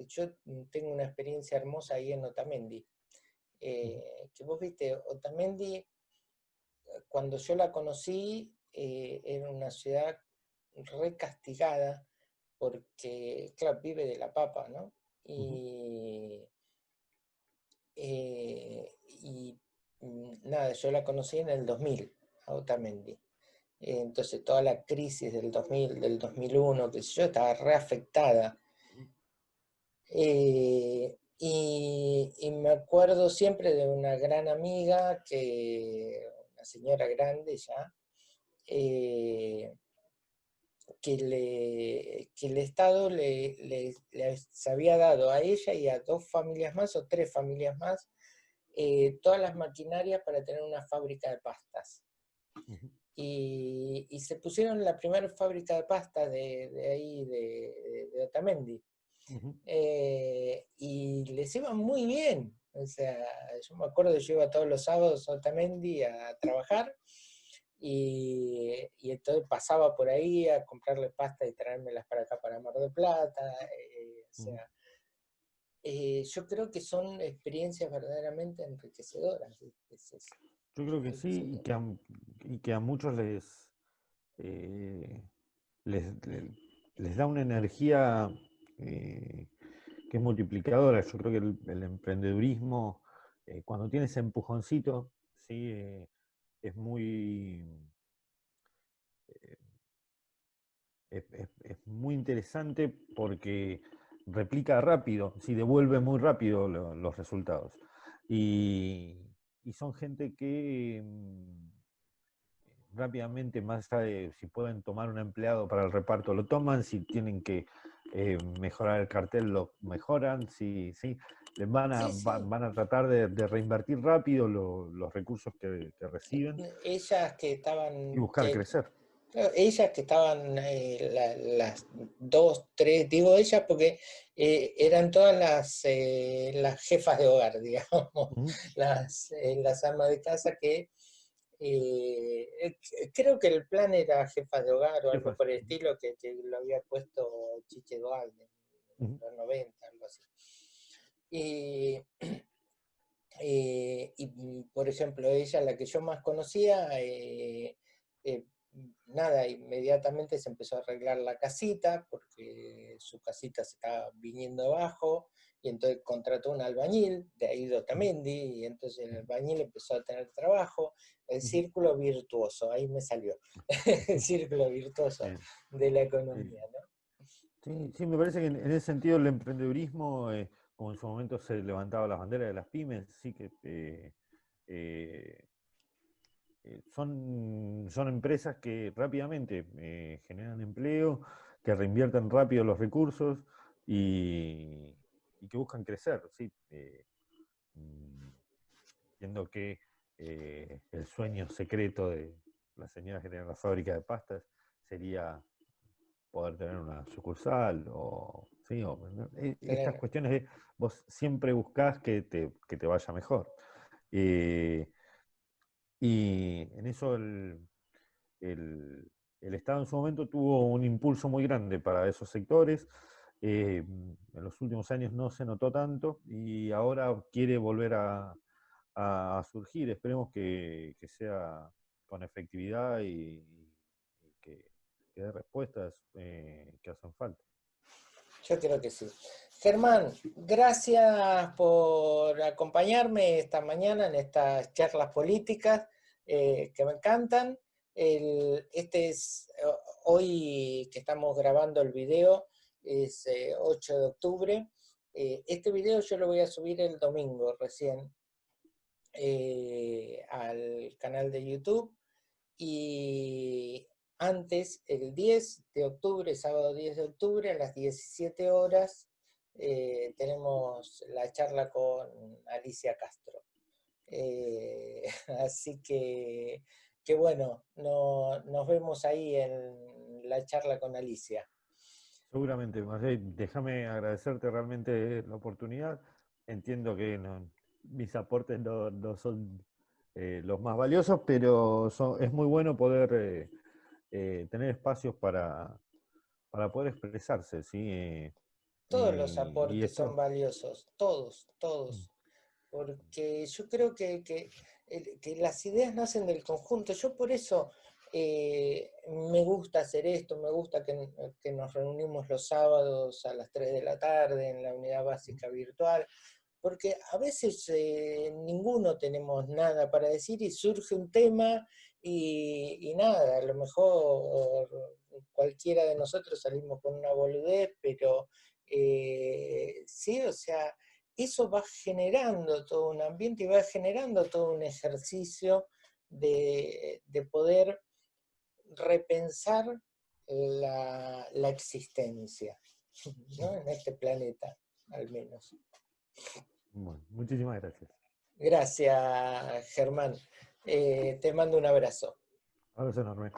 S1: Yo tengo una experiencia hermosa ahí en Otamendi.
S2: ujú,
S1: Que vos viste, Otamendi, cuando yo la conocí, era una ciudad recastigada porque, claro, vive de la papa, ¿no?
S2: ujú.
S1: Y nada, yo la conocí en el 2000, a Otamendi. Entonces toda la crisis del 2000, del 2001, que sé yo, estaba reafectada. Y me acuerdo siempre de una gran amiga, una señora grande ya, eh, que el Estado les había dado a ella y a 2 familias más o 3 familias más todas las maquinarias para tener una fábrica de pastas.
S2: Ujú,
S1: Y se pusieron la primera fábrica de pastas de ahí, de Otamendi.
S2: ujú.
S1: Y les iba muy bien. O sea, yo me acuerdo que yo iba todos los sábados a Otamendi a trabajar y entonces pasaba por ahí a comprarle pasta y traérmelas para acá, para Mar del Plata. O
S2: Ujú.
S1: sea, yo creo que son experiencias verdaderamente enriquecedoras.
S2: Yo creo que
S1: Es
S2: sí, y que a muchos eh, les da una energía eh, que es multiplicadora. Yo creo que el emprendedurismo, cuando tiene ese empujoncito, ¿sí? Es muy, eh, es muy interesante porque replica rápido, sí, devuelve muy rápido los resultados. Y, y son gente que rápidamente, más allá de si pueden tomar un empleado para el reparto, lo toman, si tienen que mejorar el cartel, lo mejoran, si, sí,
S1: Sí, sí.
S2: van a tratar de reinvertir rápido los recursos que reciben
S1: Ellas que
S2: y
S1: estaban,
S2: buscar crecer.
S1: claro, ellas que estaban, las 2, 3, digo ellas porque eran todas las jefas de hogar, digamos,
S2: Ujú.
S1: las amas de casa que creo que el plan era jefas de hogar o
S2: ¿Qué
S1: algo
S2: fue?
S1: por el estilo que lo había puesto Chiche Dualde
S2: Ujú.
S1: en los 90, algo así. Y, por ejemplo, ella, la que yo más conocía, eh, nada, inmediatamente se empezó a arreglar la casita, porque su casita se estaba viniendo abajo, y entonces contrató un albañil, de ahí de
S2: Ujú.
S1: Otamendi, y entonces el albañil empezó a tener trabajo, el
S2: Ujú.
S1: círculo virtuoso, ahí me salió, el círculo virtuoso
S2: Bien.
S1: de la
S2: Eh,
S1: economía, ¿no?
S2: sí, sí, me parece que en ese sentido el emprendedurismo, como en su momento se levantaba las banderas de las pymes, sí que eh, son empresas que rápidamente generan empleo, que reinvierten rápido los recursos y, y que buscan crecer, ¿sí? Mm, Entiendo que el sueño secreto de la señora que tiene la fábrica de pastas sería poder tener una sucursal o, ¿sí? ¿No? Estas
S1: Claro.
S2: cuestiones de vos siempre buscás que te vaya mejor. Eh, y en eso el, el Estado en su momento tuvo un impulso muy grande para esos sectores. En los últimos años no se notó tanto y ahora quiere volver a surgir. Esperemos que sea con efectividad y que dé respuestas que hacen falta.
S1: Yo creo que sí. Germán, gracias por acompañarme esta mañana en estas charlas políticas que me encantan. Este es, hoy que estamos grabando el video, es 8 de octubre. Este video yo lo voy a subir el domingo recién al canal de YouTube. Y antes, el 10 de octubre, sábado 10 de octubre, a las 17 horas, tenemos la charla con Alicia Castro. Así que bueno, nos vemos ahí en la charla con Alicia.
S2: Seguramente, Marcel, déjame agradecerte realmente la oportunidad. Entiendo que mis aportes no son los más valiosos, pero es muy bueno poder tener espacios para poder expresarse, ¿sí?
S1: Todos los
S2: Y
S1: aportes son
S2: esto,
S1: valiosos, todos,
S2: mm,
S1: todos. Porque yo creo que las ideas nacen del conjunto. Yo por eso me gusta hacer esto, me gusta que nos reunimos los sábados a las 3 de la tarde en la unidad básica virtual, porque a veces ninguno tenemos nada para decir y surge un tema y nada, a lo mejor cualquiera de nosotros salimos con una boludez, pero sí, o sea, eso va generando todo un ambiente y va generando todo un ejercicio de poder repensar la existencia, ¿no? En este planeta, al menos.
S2: Bueno, muchísimas gracias.
S1: Gracias, Germán. Te mando un abrazo.
S2: Abrazo enorme.